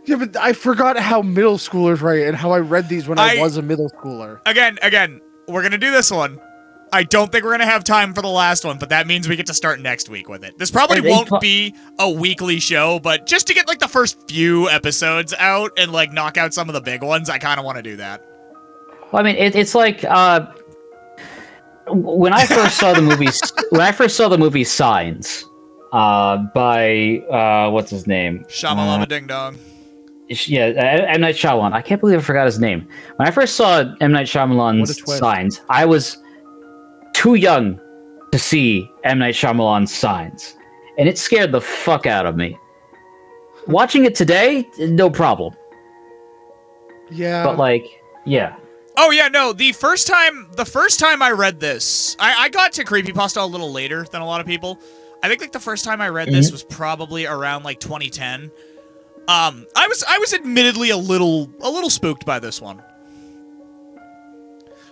Yeah, but I forgot how middle schoolers write and how I read these when I I- was a middle schooler. Again, we're gonna do this one. I don't think we're gonna have time for the last one, but that means we get to start next week with it. This probably Hey, won't be a weekly show, but just to get like the first few episodes out and like knock out some of the big ones, I kind of want to do that. Well, I mean, it's like when I first saw the movie Signs, by what's his name? Shamalama Ding Dong. Yeah, M. Night Shyamalan. I can't believe I forgot his name. When I first saw M. Night What a Shyamalan's twist. Signs, I was too young to see M. Night Shyamalan's Signs, and it scared the fuck out of me. Watching it today, no problem. Yeah. But like, yeah. Oh yeah, no. The first time I read this, I got to creepypasta a little later than a lot of people. I think like the first time I read this was probably around like 2010. I was admittedly a little spooked by this one.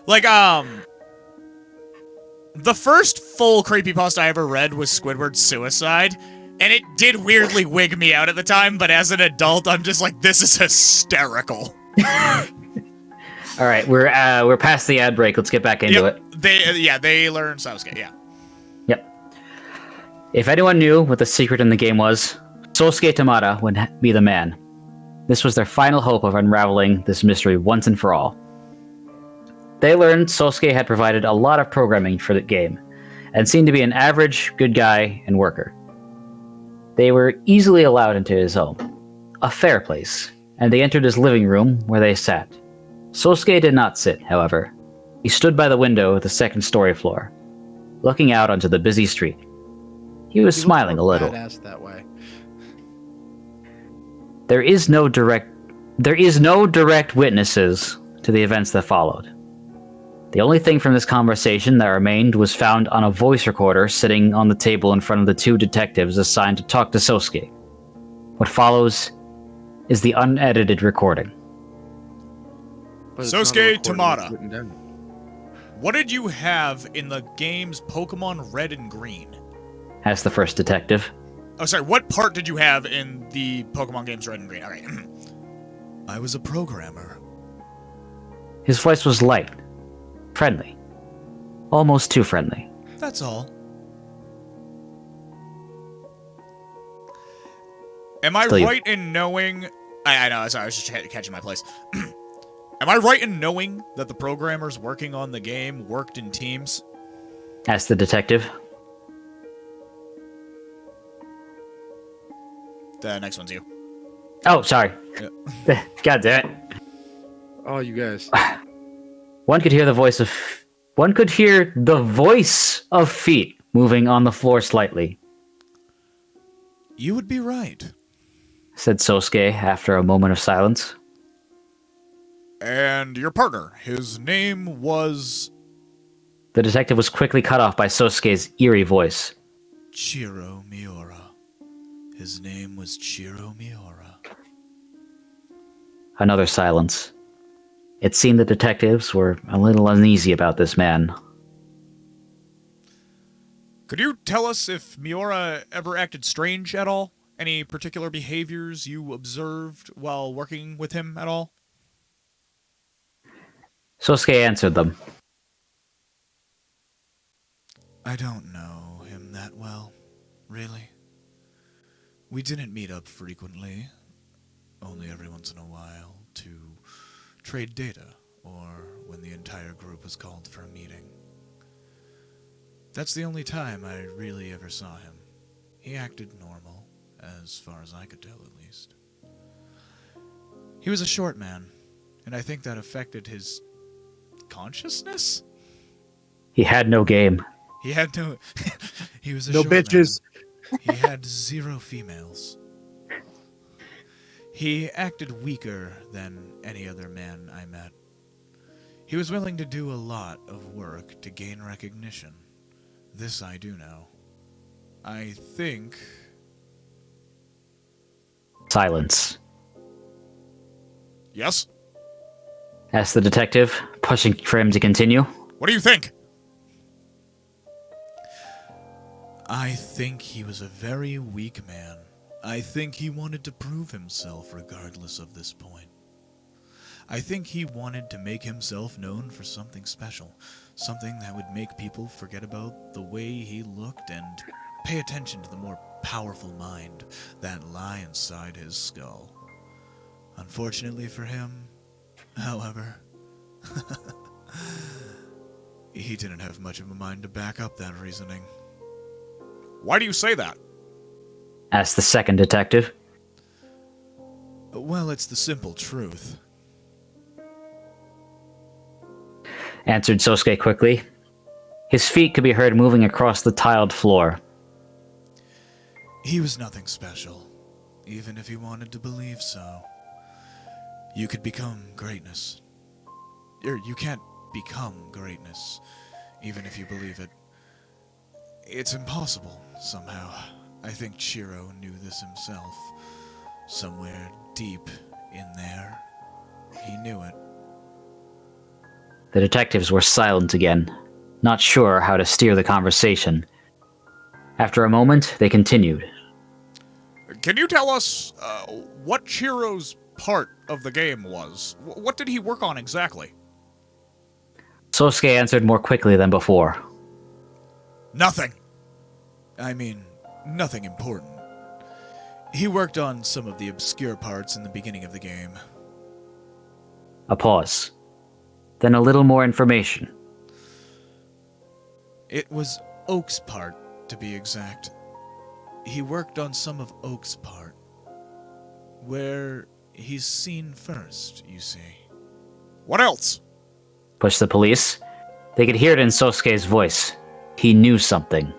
Like The first full creepypasta I ever read was Squidward's Suicide, and it did weirdly wig me out at the time, but as an adult, I'm just like, this is hysterical. All right, we're past the ad break. Let's get back into it. They learn Sasuke, yeah. Yep. If anyone knew what the secret in the game was, Sosuke Tamada would be the man. This was their final hope of unraveling this mystery once and for all. They learned Sosuke had provided a lot of programming for the game, and seemed to be an average, good guy and worker. They were easily allowed into his home, a fair place, and they entered his living room where they sat. Sosuke did not sit, however. He stood by the window of the second-story floor, looking out onto the busy street. He was smiling a little. Badass that way. There is no direct witnesses to the events that followed. The only thing from this conversation that remained was found on a voice recorder sitting on the table in front of the two detectives assigned to talk to Sosuke. What follows is the unedited recording. But it's not a Sosuke recording, Tamada. it's written down. What did you have in the game's Pokemon Red and Green? Asked the first detective. Oh, sorry, what part did you have in the Pokemon games Red and Green? Okay. I was a programmer. His voice was light, friendly. Almost too friendly. That's all. Am I Still you. right in knowing... I know, sorry, I was just catching my place. Am I right in knowing that the programmers working on the game worked in teams? Asked the detective. The next one's you. Oh, sorry. Yeah. God damn it. Oh, you guys. One could hear the voice of feet moving on the floor slightly, You would be right. said Sosuke after a moment of silence. And your partner, his name was... The detective was quickly cut off by Sosuke's eerie voice. Chiro Miura. His name was Chiro Miura. Another silence. It seemed the detectives were a little uneasy about this man. Could you tell us if Miura ever acted strange at all? Any particular behaviors you observed while working with him at all? Sosuke answered them. I don't know him that well, really. We didn't meet up frequently, only every once in a while, to trade data, or when the entire group was called for a meeting. That's the only time I really ever saw him. He acted normal, as far as I could tell at least. He was a short man, and I think that affected his consciousness? He had no game. He had no... he was a No short man. bitches. He had 0 females. He acted weaker than any other man I met. He was willing to do a lot of work to gain recognition. This I do know. I think... Silence. Yes? Asked the detective, pushing for him to continue. What do you think? I think he was a very weak man. I think he wanted to prove himself regardless of this point. I think he wanted to make himself known for something special, something that would make people forget about the way he looked and pay attention to the more powerful mind that lie inside his skull. Unfortunately for him, however, he didn't have much of a mind to back up that reasoning. Why do you say that? Asked the second detective. Well, it's the simple truth. Answered Sosuke quickly. His feet could be heard moving across the tiled floor. He was nothing special, even if he wanted to believe so. You could become greatness. You can't become greatness, even if you believe it. It's impossible, somehow. I think Chiro knew this himself. Somewhere deep in there, he knew it. The detectives were silent again. not sure how to steer the conversation. After a moment, they continued. Can you tell us what Chiro's part of the game was? What did he work on exactly? Sosuke answered more quickly than before. Nothing. I mean, nothing important. He worked on some of the obscure parts in the beginning of the game. A pause. Then a little more information. It was Oak's part, to be exact. He worked on some of Oak's part. Where he's seen first, you see. What else? Pushed the police. They could hear it in Sosuke's voice. He knew something.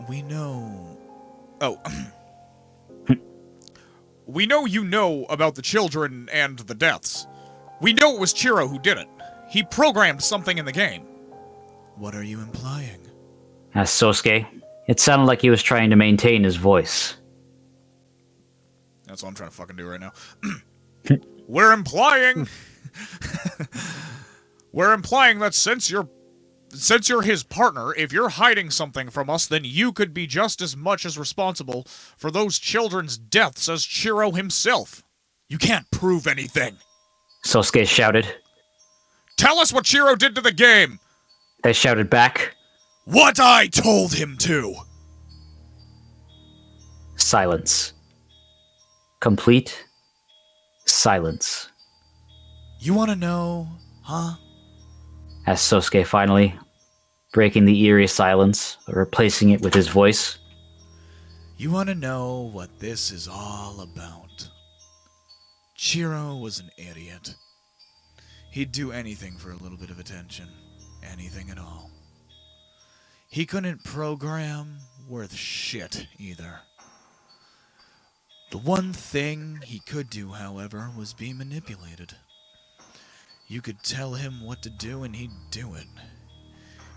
We know... Oh. We know you know about the children and the deaths. We know it was Chiro who did it. He programmed something in the game. What are you implying? Asked Sosuke. It sounded like he was trying to maintain his voice. That's what I'm trying to fucking do right now. We're implying... We're implying that since you're his partner, if you're hiding something from us, then you could be just as much as responsible for those children's deaths as Chiro himself. You can't prove anything. Sosuke shouted. Tell us what Chiro did to the game! They shouted back. What I told him to! Silence. Complete silence. You want to know, huh? Asked Sosuke finally, breaking the eerie silence, replacing it with his voice. You want to know what this is all about? Chiro was an idiot. He'd do anything for a little bit of attention. Anything at all. He couldn't program worth shit, either. The one thing he could do, however, was be manipulated. You could tell him what to do and he'd do it.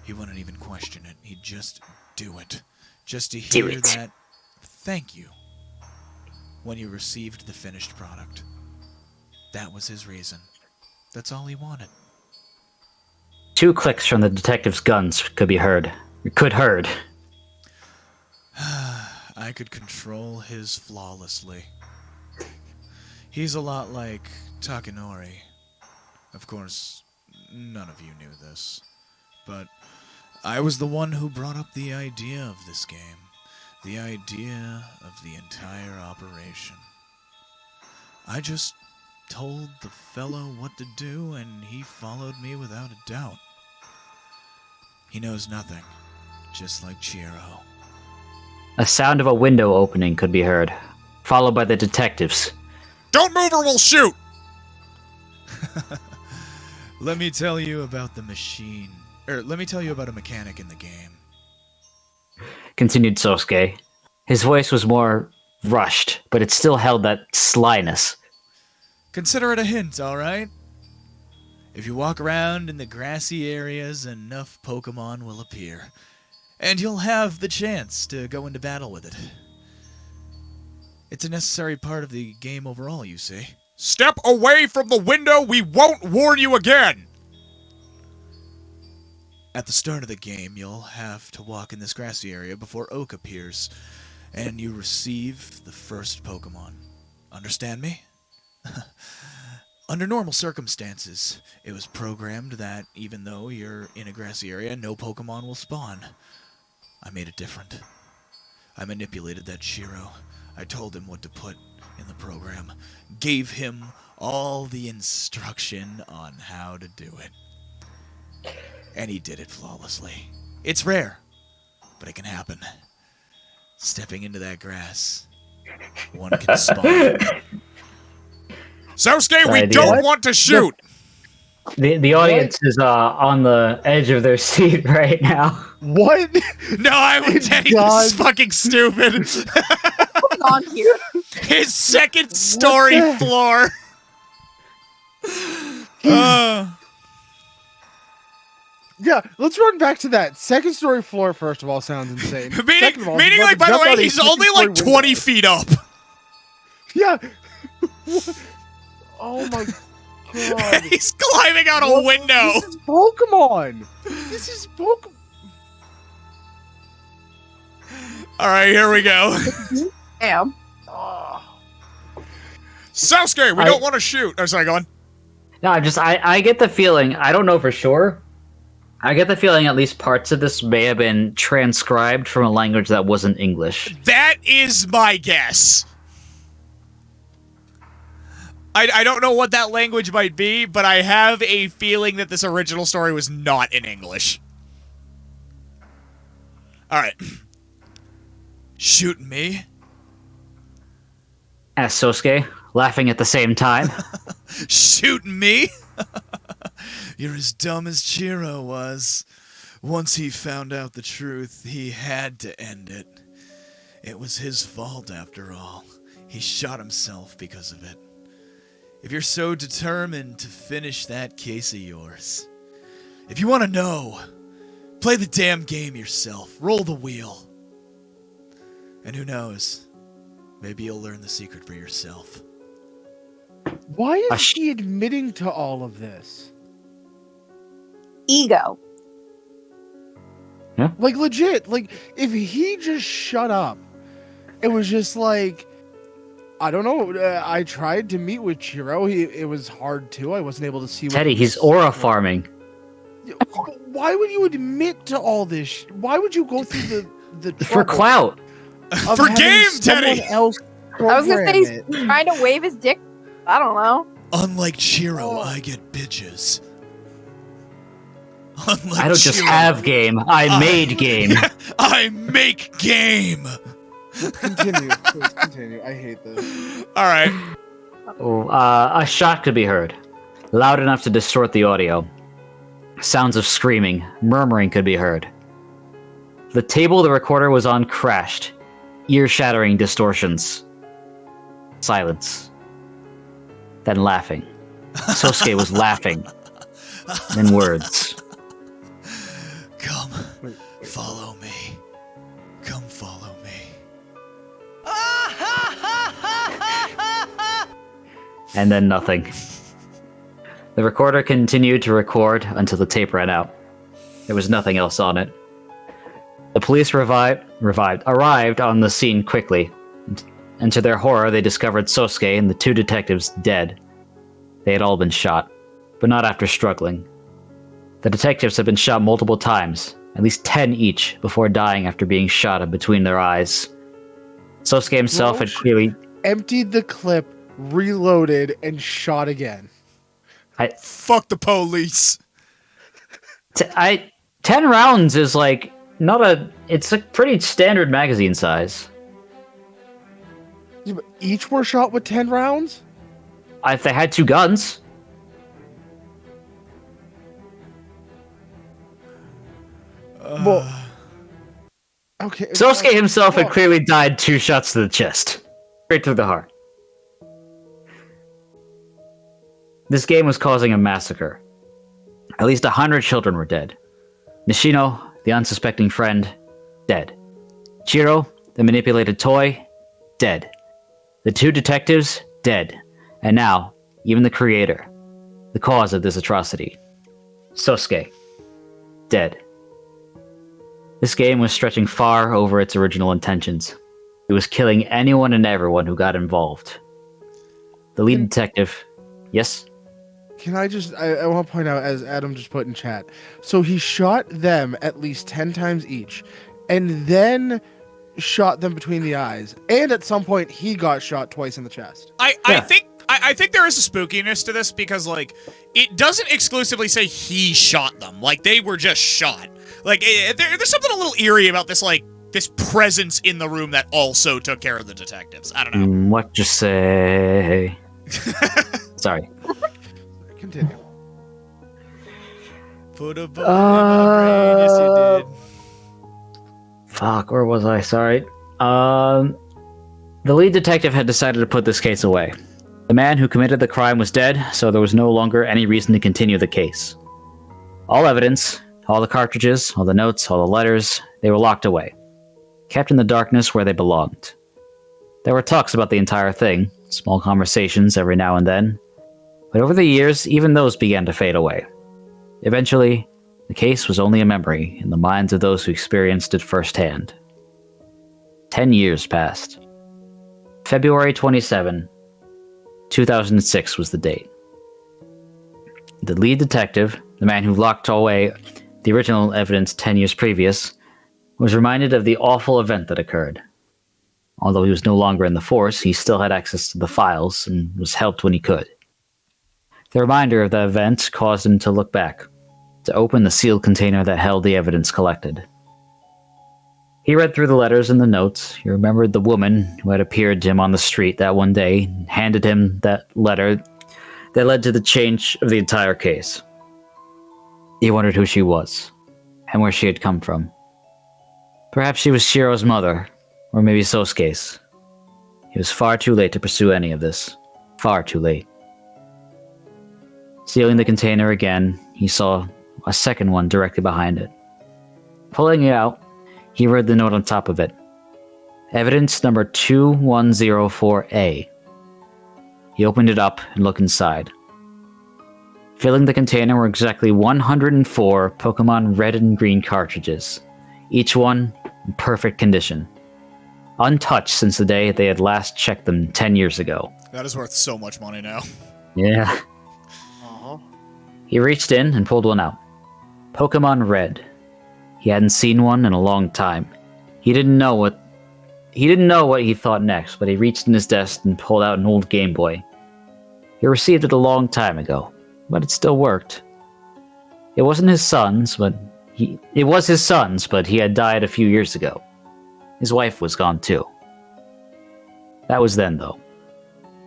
He wouldn't even question it. He'd just do it. Just to hear that thank you when you received the finished product. That was his reason. That's all he wanted. 2 clicks from the detective's guns could be heard. Heard. I could control his flawlessly. He's a lot like Takanori. Of course, none of you knew this, but I was the one who brought up the idea of this game. The idea of the entire operation. I just told the fellow what to do, and he followed me without a doubt. He knows nothing, just like Chiro. A sound of a window opening could be heard, followed by the detectives. Don't move or we'll shoot! Let me tell you about the machine. Let me tell you about a mechanic in the game. Continued Sosuke. His voice was more rushed, but it still held that slyness. Consider it a hint, alright? If you walk around in the grassy areas, enough Pokemon will appear. And you'll have the chance to go into battle with it. It's a necessary part of the game overall, you see. Step away from the window, we won't warn you again! At the start of the game, you'll have to walk in this grassy area before Oak appears, and you receive the first Pokemon. Understand me? Under normal circumstances, it was programmed that even though you're in a grassy area, no Pokemon will spawn. I made it different. I manipulated that Chiro. I told him what to put in the program. Gave him all the instruction on how to do it. And he did it flawlessly. It's rare, but it can happen. Stepping into that grass, one can spawn. Sosuke, we don't want to shoot! The audience is on the edge of their seat right now. What? No, I'm Teddy. This is fucking stupid. What's on here? His second story floor. Yeah, let's run back to that. Second story floor, first of all, sounds insane. Meaning, Second of all, like, by the jump out way, a he's only second-story like 20 window. feet up. Yeah. Oh my God. He's climbing out a window. This is Pokemon. This is Pokemon. All right, here we go. Damn. Sasuke, we don't want to shoot. Oh, sorry, go on. No, I get the feeling, I don't know for sure. I get the feeling at least parts of this may have been transcribed from a language that wasn't English. That is my guess. I don't know what that language might be, but I have a feeling that this original story was not in English. All right. Shoot me? Asked Sosuke, laughing at the same time. Shoot me? You're as dumb as Chiro was. Once he found out the truth, he had to end it. It was his fault, after all. He shot himself because of it. If you're so determined to finish that case of yours, if you want to know, play the damn game yourself. Roll the wheel. And who knows, maybe you'll learn the secret for yourself. Why is he admitting to all of this? Ego. Like, legit. Like, if he just shut up, it was just like, I don't know. I tried to meet with Chiro. It was hard too. I wasn't able to see. Teddy, he's aura farming. Why would you admit to all this? Why would you go through the For trouble clout. of For having game, someone Teddy! else I was gonna say program he's it? trying to wave his dick. I don't know. Unlike Chiro, Oh. I get bitches. Unlike I don't just Chiro, have game, I made game. I make game! Continue, please continue. I hate this. Alright. A shot could be heard, loud enough to distort the audio. Sounds of screaming, murmuring could be heard. The table the recorder was on crashed, ear-shattering distortions. Silence. Then laughing. Sosuke was laughing. Then words. Come, follow me. Come follow me. And then nothing. The recorder continued to record until the tape ran out. There was nothing else on it. The police arrived on the scene quickly, and to their horror, they discovered Sosuke and the two detectives dead. They had all been shot, but not after struggling. The detectives had been shot multiple times, at least 10 each, before dying after being shot in between their eyes. Sosuke himself had clearly... Emptied the clip, reloaded, and shot again. Fuck the police. 10 rounds is like not a... It's a pretty standard magazine size. Yeah, but each were shot with 10 rounds? If they had two guns. Well, okay. Sosuke himself had Oh. clearly died 2 shots to the chest. Straight through the heart. This game was causing a massacre. At least 100 children were dead. Nishino, the unsuspecting friend, dead. Chiro, the manipulated toy, dead. The 2 detectives, dead. And now, even the creator, the cause of this atrocity, Sosuke, dead. This game was stretching far over its original intentions. It was killing anyone and everyone who got involved. The lead detective... Yes? Can I just... I want to point out, as Adam just put in chat, so he shot them at least 10 times each, and then shot them between the eyes. And at some point, he got shot twice in the chest. I think there is a spookiness to this because, like, it doesn't exclusively say he shot them. Like, they were just shot. Like, there's something a little eerie about this, like, this presence in the room that also took care of the detectives. I don't know. What you say? Sorry. Continue. Put a bullet in my brain, yes you did. Fuck, where was I? Sorry. The lead detective had decided to put this case away. The man who committed the crime was dead, so there was no longer any reason to continue the case. All evidence, all the cartridges, all the notes, all the letters, they were locked away, kept in the darkness where they belonged. There were talks about the entire thing, small conversations every now and then, But over the years, even those began to fade away. Eventually, the case was only a memory in the minds of those who experienced it firsthand. 10 years passed. February 27, 2006 was the date. The lead detective, the man who locked away the original evidence 10 years previous, was reminded of the awful event that occurred. Although he was no longer in the force, he still had access to the files and was helped when he could. The reminder of the event caused him to look back, to open the sealed container that held the evidence collected. He read through the letters and the notes. He remembered the woman who had appeared to him on the street that one day and handed him that letter that led to the change of the entire case. He wondered who she was, and where she had come from. Perhaps she was Shiro's mother, or maybe Sosuke's. It was far too late to pursue any of this. Far too late. Sealing the container again, he saw a second one directly behind it. Pulling it out, he read the note on top of it. Evidence number 2104A. He opened it up and looked inside. Filling the container were exactly 104 Pokemon Red and Green cartridges, each one in perfect condition. Untouched since the day they had last checked them 10 years ago. That is worth so much money now. Yeah. Uh-huh. He reached in and pulled one out. Pokemon Red. He hadn't seen one in a long time. He didn't know what he thought next, but he reached in his desk and pulled out an old Game Boy. He received it a long time ago, but it still worked. It wasn't his son's, but he had died a few years ago. His wife was gone too. That was then, though.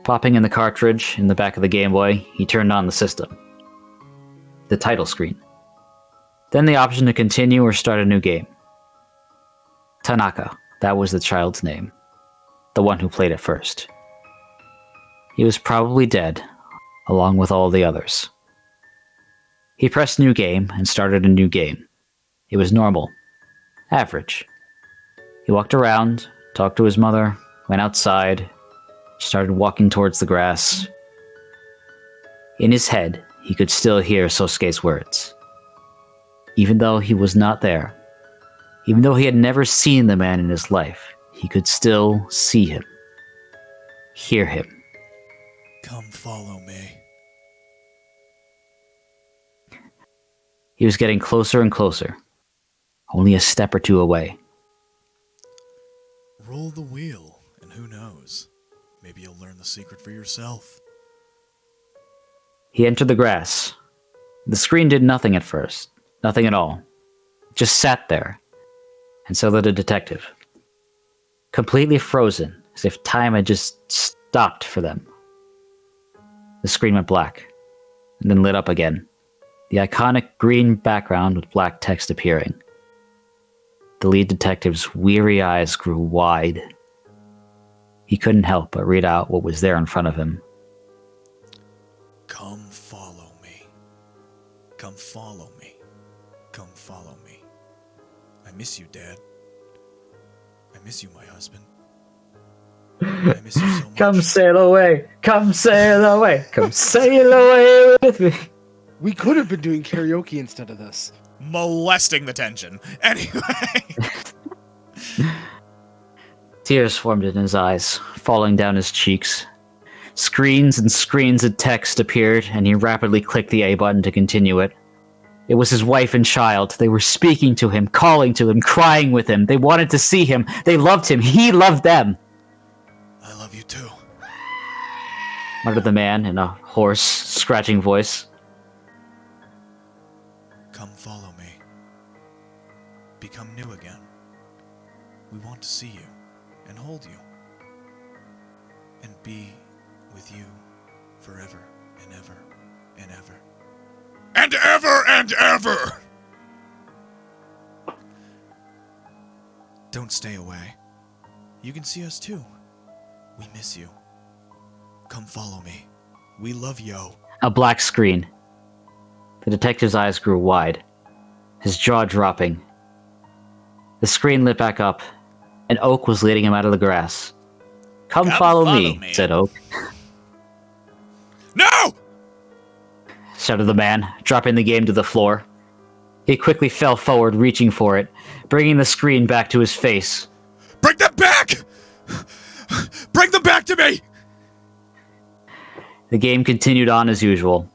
Popping in the cartridge in the back of the Game Boy, he turned on the system. The title screen. Then the option to continue or start a new game. Tanaka, that was the child's name. The one who played it first. He was probably dead, along with all the others. He pressed new game and started a new game. It was normal. Average. He walked around, talked to his mother, went outside, started walking towards the grass. In his head, he could still hear Sosuke's words. Even though he was not there, even though he had never seen the man in his life, he could still see him, hear him. Come follow me. He was getting closer and closer, only a step or two away. Roll the wheel, and who knows? Maybe you'll learn the secret for yourself. He entered the grass. The screen did nothing at first. Nothing at all. It just sat there. And so did the detective. Completely frozen, as if time had just stopped for them. The screen went black, and then lit up again. The iconic green background with black text appearing. The lead detective's weary eyes grew wide. He couldn't help but read out what was there in front of him. Come follow me. Come follow me. Come follow me. I miss you, Dad. I miss you, my husband. I miss you so much. Come sail away! Come sail away! Come sail away with me! We could have been doing karaoke instead of this. Molesting the tension. Anyway. Tears formed in his eyes, falling down his cheeks. Screens and screens of text appeared, and he rapidly clicked the A button to continue it. It was his wife and child. They were speaking to him, calling to him, crying with him. They wanted to see him. They loved him. He loved them. I love you too. Muttered the man in a hoarse, scratching voice. Come follow me. Become new again. We want to see you and hold you and be with you forever and ever and ever. And ever and ever! Don't stay away. You can see us too. We miss you. Come follow me. We love Yo. A black screen. The detective's eyes grew wide, his jaw dropping. The screen lit back up, and Oak was leading him out of the grass. Come follow me, said Oak. No! shouted the man, dropping the game to the floor. He quickly fell forward, reaching for it, bringing the screen back to his face. Bring them back! Bring them back to me! The game continued on as usual,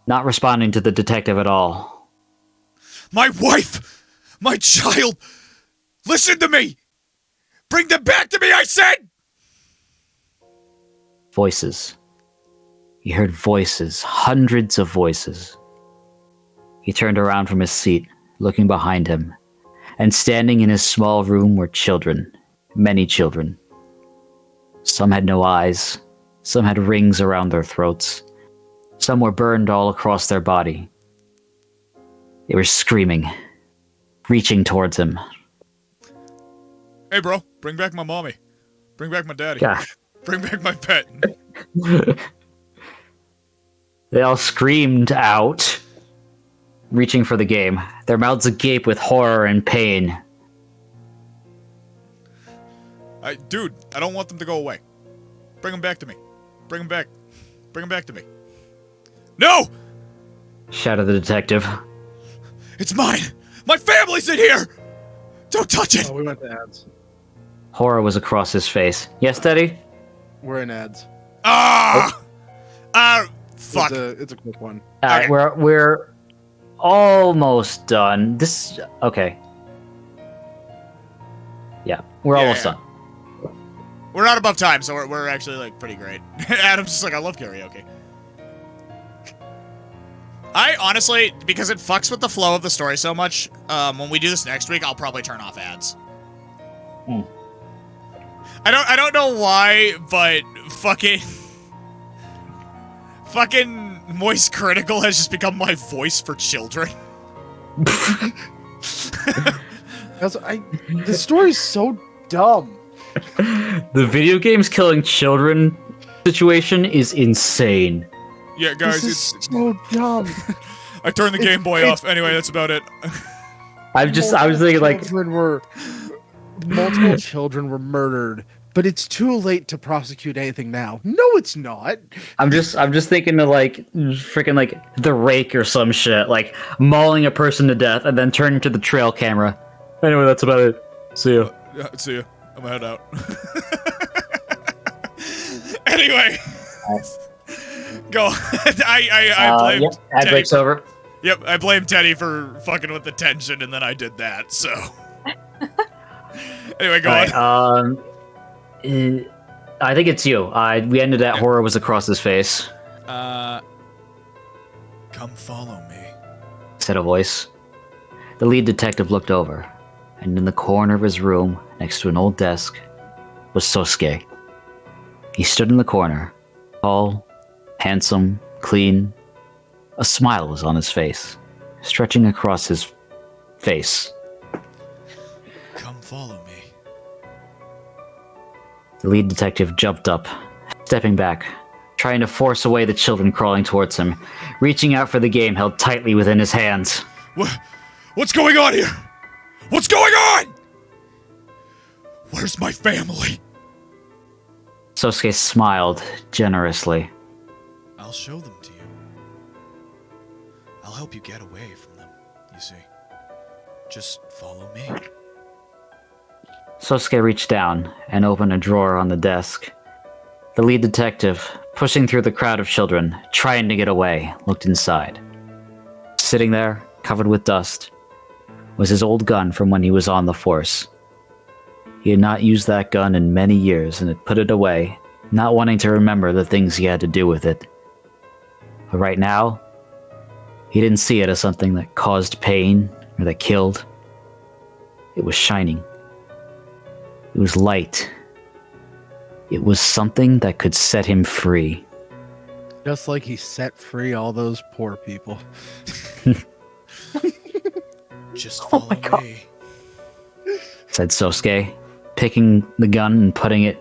not responding to the detective at all. My wife! My child! Listen to me! Bring them back to me, I said! Voices. He heard voices, hundreds of voices. He turned around from his seat, looking behind him, and standing in his small room were children, many children. Some had no eyes, some had rings around their throats, some were burned all across their body. They were screaming, reaching towards him. Hey, bro, bring back my mommy. Bring back my daddy. God. Bring back my pet. They all screamed out, reaching for the game, their mouths agape with horror and pain. Dude, I don't want them to go away. Bring them back to me. Bring them back. Bring them back to me. No! Shouted the detective. It's mine! My family's in here! Don't touch it! Oh, we went to ads. Horror was across his face. Yes, Teddy? We're in ads. Fuck. It's a quick one. Alright, Okay. we're almost done. Okay. Yeah, we're almost done. We're not above time, so we're actually, like, pretty great. Adam's just like, I love karaoke. I honestly, because it fucks with the flow of the story so much, when we do this next week, I'll probably turn off ads. I don't know why, but fucking Moist Critical has just become my voice for children. The story's so dumb. The video games killing children situation is insane. Yeah, guys, This is so dumb. I turned the Game Boy off. Anyway, that's about it. I was thinking like, Multiple children were murdered, but it's too late to prosecute anything now. No, it's not. I'm just thinking of like freaking like The Rake or some shit, like mauling a person to death and then turning to the trail camera. Anyway, that's about it. See ya. See ya. I'm gonna head out. Anyway. Go. I blamed yep, ad Teddy break's over. Yep, I blamed Teddy for fucking with the tension, and then I did that, so. Anyway, go on. I think it's you. We ended at horror was across his face. Come follow me. Said a voice. The lead detective looked over, and in the corner of his room, next to an old desk, was Sosuke. He stood in the corner, tall, handsome, clean. A smile was on his face, stretching across his face. Come follow me. The lead detective jumped up, stepping back, trying to force away the children crawling towards him, reaching out for the game held tightly within his hands. What's going on here? What's going on? Where's my family? Sosuke smiled generously. I'll show them to you. I'll help you get away from them, you see. Just follow me. Sosuke reached down and opened a drawer on the desk. The lead detective, pushing through the crowd of children, trying to get away, looked inside. Sitting there, covered with dust, was his old gun from when he was on the force. He had not used that gun in many years and had put it away, not wanting to remember the things he had to do with it. But right now, he didn't see it as something that caused pain or that killed. It was shining. It was light. It was something that could set him free. Just like he set free all those poor people. Just follow me. Said Sosuke, picking the gun and putting it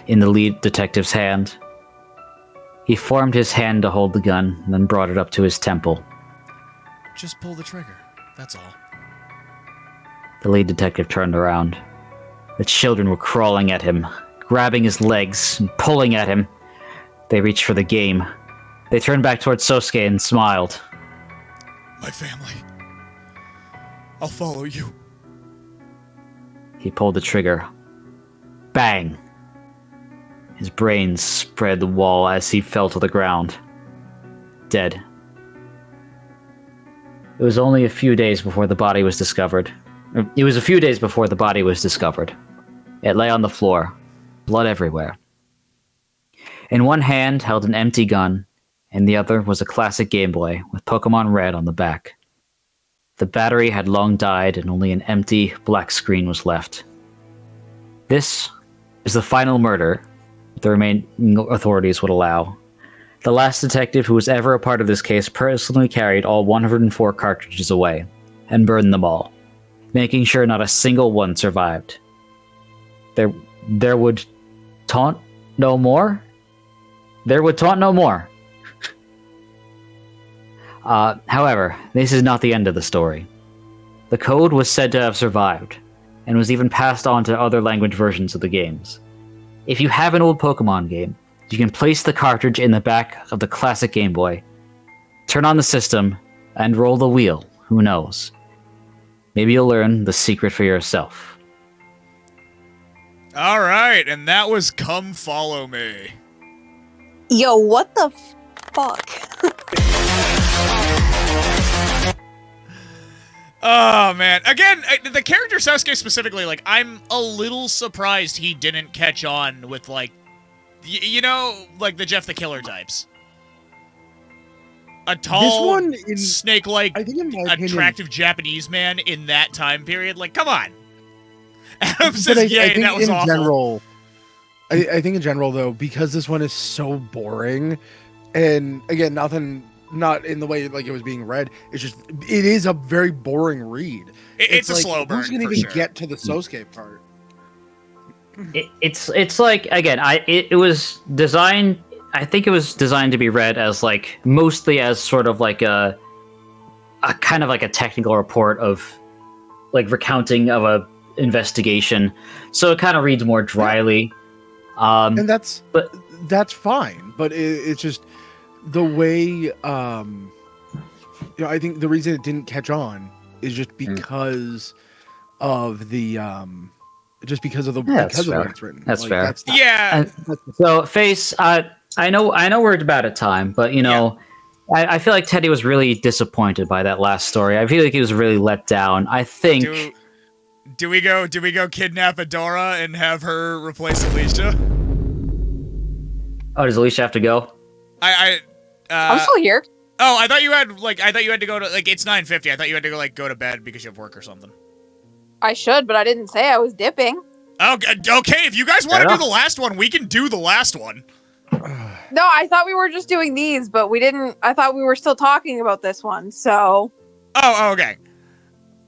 in the lead detective's hand. He formed his hand to hold the gun, and then brought it up to his temple. Just pull the trigger. That's all. The lead detective turned around. The children were crawling at him, grabbing his legs and pulling at him. They reached for the game, They turned back towards Sosuke and smiled. My family. I'll follow you. He pulled the trigger. Bang! His brain spread the wall as he fell to the ground. Dead. It was only a few days before the body was discovered. It was a few days before the body was discovered. It lay on the floor, blood everywhere. In one hand held an empty gun, and the other was a classic Game Boy with Pokemon Red on the back. The battery had long died and only an empty black screen was left. This is the final murder the remaining authorities would allow. The last detective who was ever a part of this case personally carried all 104 cartridges away and burned them all, making sure not a single one survived. There would taunt no more? There would taunt no more. However, this is not the end of the story. The code was said to have survived, and was even passed on to other language versions of the games. If you have an old Pokemon game, you can place the cartridge in the back of the classic Game Boy, turn on the system, and roll the wheel. Who knows? Maybe you'll learn the secret for yourself. All right, and that was Come Follow Me. Yo, what the fuck? Oh, man. Again, the character Sasuke specifically, like, I'm a little surprised he didn't catch on with, like, you know, like the Jeff the Killer types. A tall, snake-like, I think in my attractive Japanese man in that time period. Like, come on. Adam But says, yay, that was awful. General, I think in general, though, because this one is so boring, and again, not in the way like it was being read. It's just it is a very boring read. It's a like, slow burn. Who's gonna even get to the Sosuke part? It's like, again, it was designed. I think it was designed to be read as like mostly as sort of like a kind of like a technical report of like recounting of a investigation. So it kind of reads more dryly. And that's fine, but it's just the way I think the reason it didn't catch on is just because of the because of the way it's written. That's fair. Yeah. So Face, I know we're about at time, but you know, I feel like Teddy was really disappointed by that last story. I feel like he was really let down. I think. Do we go kidnap Adora and have her replace Alicia? Oh, does Alicia have to go? I'm still here. Oh, I thought you had to go to, like, it's 9:50. I thought you had to go to bed because you have work or something. I should, but I didn't say I was dipping. Okay, if you guys want to do the last one, we can do the last one. No, I thought we were just doing these, but we didn't. I thought we were still talking about this one, so. Oh, okay.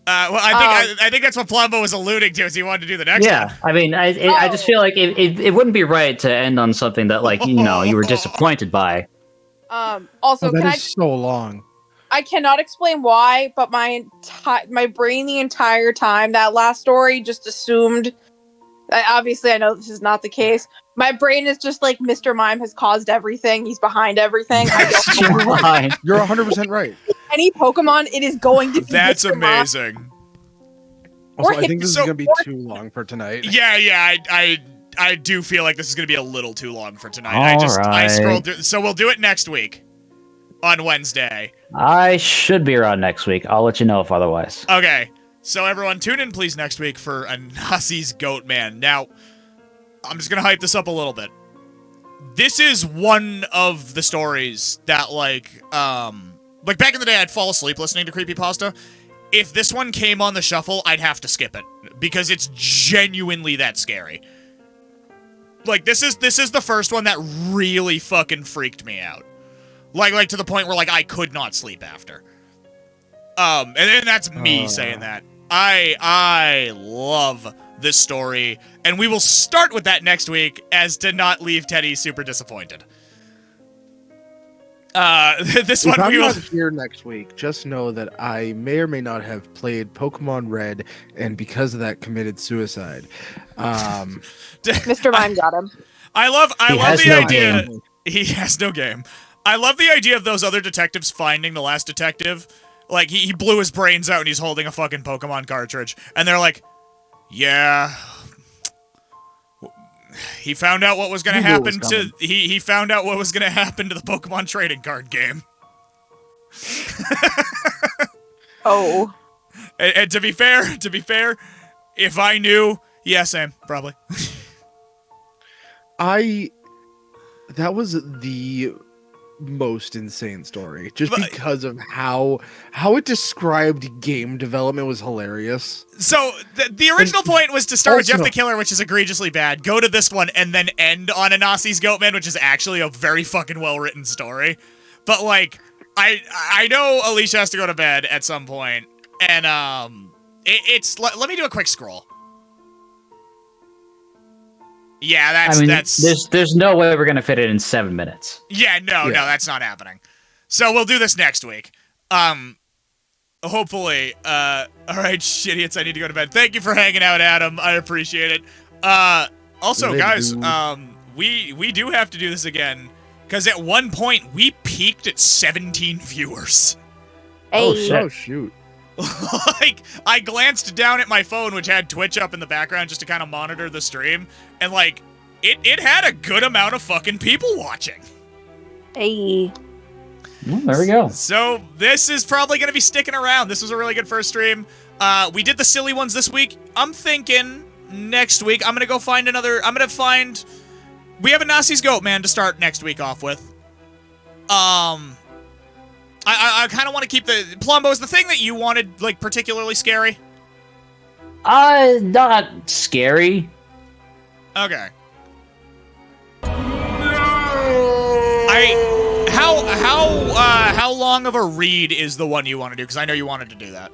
Well, I think that's what Plumbo was alluding to, is he wanted to do the next one. Yeah, I mean, I just feel like it wouldn't be right to end on something that, like, you know, you were disappointed by. Also, that is so long. I cannot explain why, but my brain the entire time that last story just assumed. Obviously, I know this is not the case. My brain is just like Mr. Mime has caused everything. He's behind everything. You're 100% right. Any Pokemon, it is going to be. That's Mr. amazing. Mime. Also, I think this is going to be too long for tonight. Yeah, I do feel like this is going to be a little too long for tonight. All I scrolled through, so we'll do it next week on Wednesday. I should be around next week. I'll let you know if otherwise. Okay, so everyone tune in please next week for Anasi's Goat Man. Now, I'm just going to hype this up a little bit. This is one of the stories that, like back in the day, I'd fall asleep listening to creepypasta. If this one came on the shuffle, I'd have to skip it because it's genuinely that scary. Like, this is the first one that really fucking freaked me out. Like to the point where, like, I could not sleep after. And that's me saying that. I love this story, and we will start with that next week as to not leave Teddy super disappointed. This one if we will. I'm not here next week, just know that I may or may not have played Pokemon Red, and because of that, committed suicide. Mr. Mime got him. I love the idea. Game. He has no game. I love the idea of those other detectives finding the last detective. Like, he blew his brains out and he's holding a fucking Pokemon cartridge. And they're like, yeah... He found out what was gonna happen to... He found out what was gonna happen to the Pokemon trading card game. Oh. And to be fair, if I knew... Yeah, Sam, probably. That was the most insane story, just because of how it described game development was hilarious. So the original point was to start with Jeff the Killer, which is egregiously bad, go to this one, and then end on Anasi's Goatman, which is actually a very fucking well-written story. But, like, I know Alicia has to go to bed at some point, and, let me do a quick scroll. Yeah, that's... There's no way we're gonna fit it in 7 minutes. Yeah, no, that's not happening. So we'll do this next week. Hopefully. Alright, shitiots, I need to go to bed. Thank you for hanging out, Adam. I appreciate it. Also, guys, we do have to do this again, because at one point, we peaked at 17 viewers. Hey. Oh, shit. Oh, shoot. Like, I glanced down at my phone, which had Twitch up in the background just to kind of monitor the stream, and, like, it had a good amount of fucking people watching. Hey. Well, there we go. So, this is probably going to be sticking around. This was a really good first stream. We did the silly ones this week. I'm thinking next week, I'm going to go find another... We have a Nasi's Goatman to start next week off with. I kind of want to keep the... Plumbo, is the thing that you wanted, like, particularly scary? Not scary. Okay. How long of a read is the one you want to do? Because I know you wanted to do that.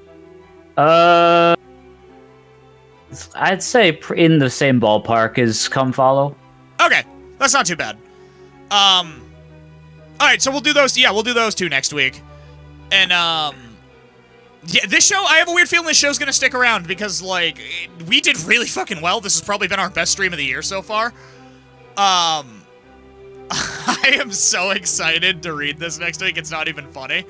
I'd say in the same ballpark as Come Follow. Okay, that's not too bad. Alright, so we'll do those, we'll do those two next week. And, yeah, this show, I have a weird feeling this show's gonna stick around, because, like, we did really fucking well. This has probably been our best stream of the year so far. I am so excited to read this next week, it's not even funny.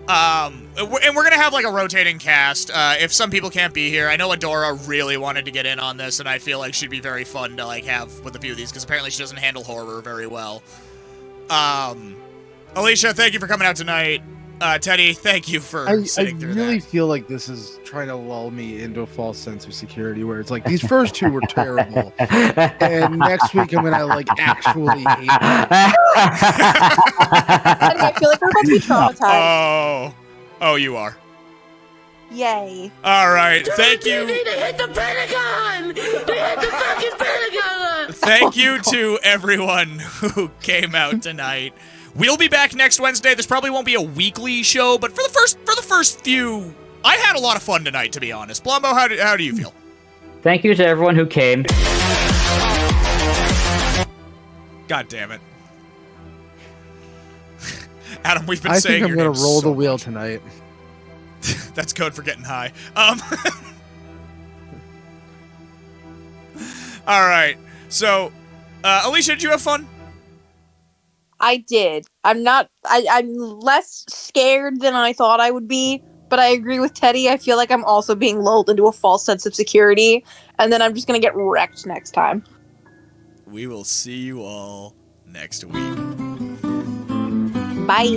And we're gonna have, like, a rotating cast. If some people can't be here, I know Adora really wanted to get in on this, and I feel like she'd be very fun to, like, have with a few of these, because apparently she doesn't handle horror very well. Alicia, thank you for coming out tonight. Teddy, thank you for sitting through that. I really feel like this is trying to lull me into a false sense of security, where it's like, these first two were terrible, and next week I'm gonna, like, actually hate them. I feel like we're about to be traumatized. Oh, you are. Yay. Alright, thank you. They need to hit the Pentagon! They hit the fucking Pentagon! Thank you to everyone who came out tonight. We'll be back next Wednesday. This probably won't be a weekly show, but for the first few, I had a lot of fun tonight, to be honest. Blumbo, how do you feel? Thank you to everyone who came. God damn it. Adam, we've been saying your name. I think I'm gonna roll the wheel tonight. That's code for getting high. Alright, so, Alicia, did you have fun? I did. I'm less scared than I thought I would be, but I agree with Teddy. I feel like I'm also being lulled into a false sense of security, and then I'm just gonna get wrecked next time. We will see you all next week. Bye.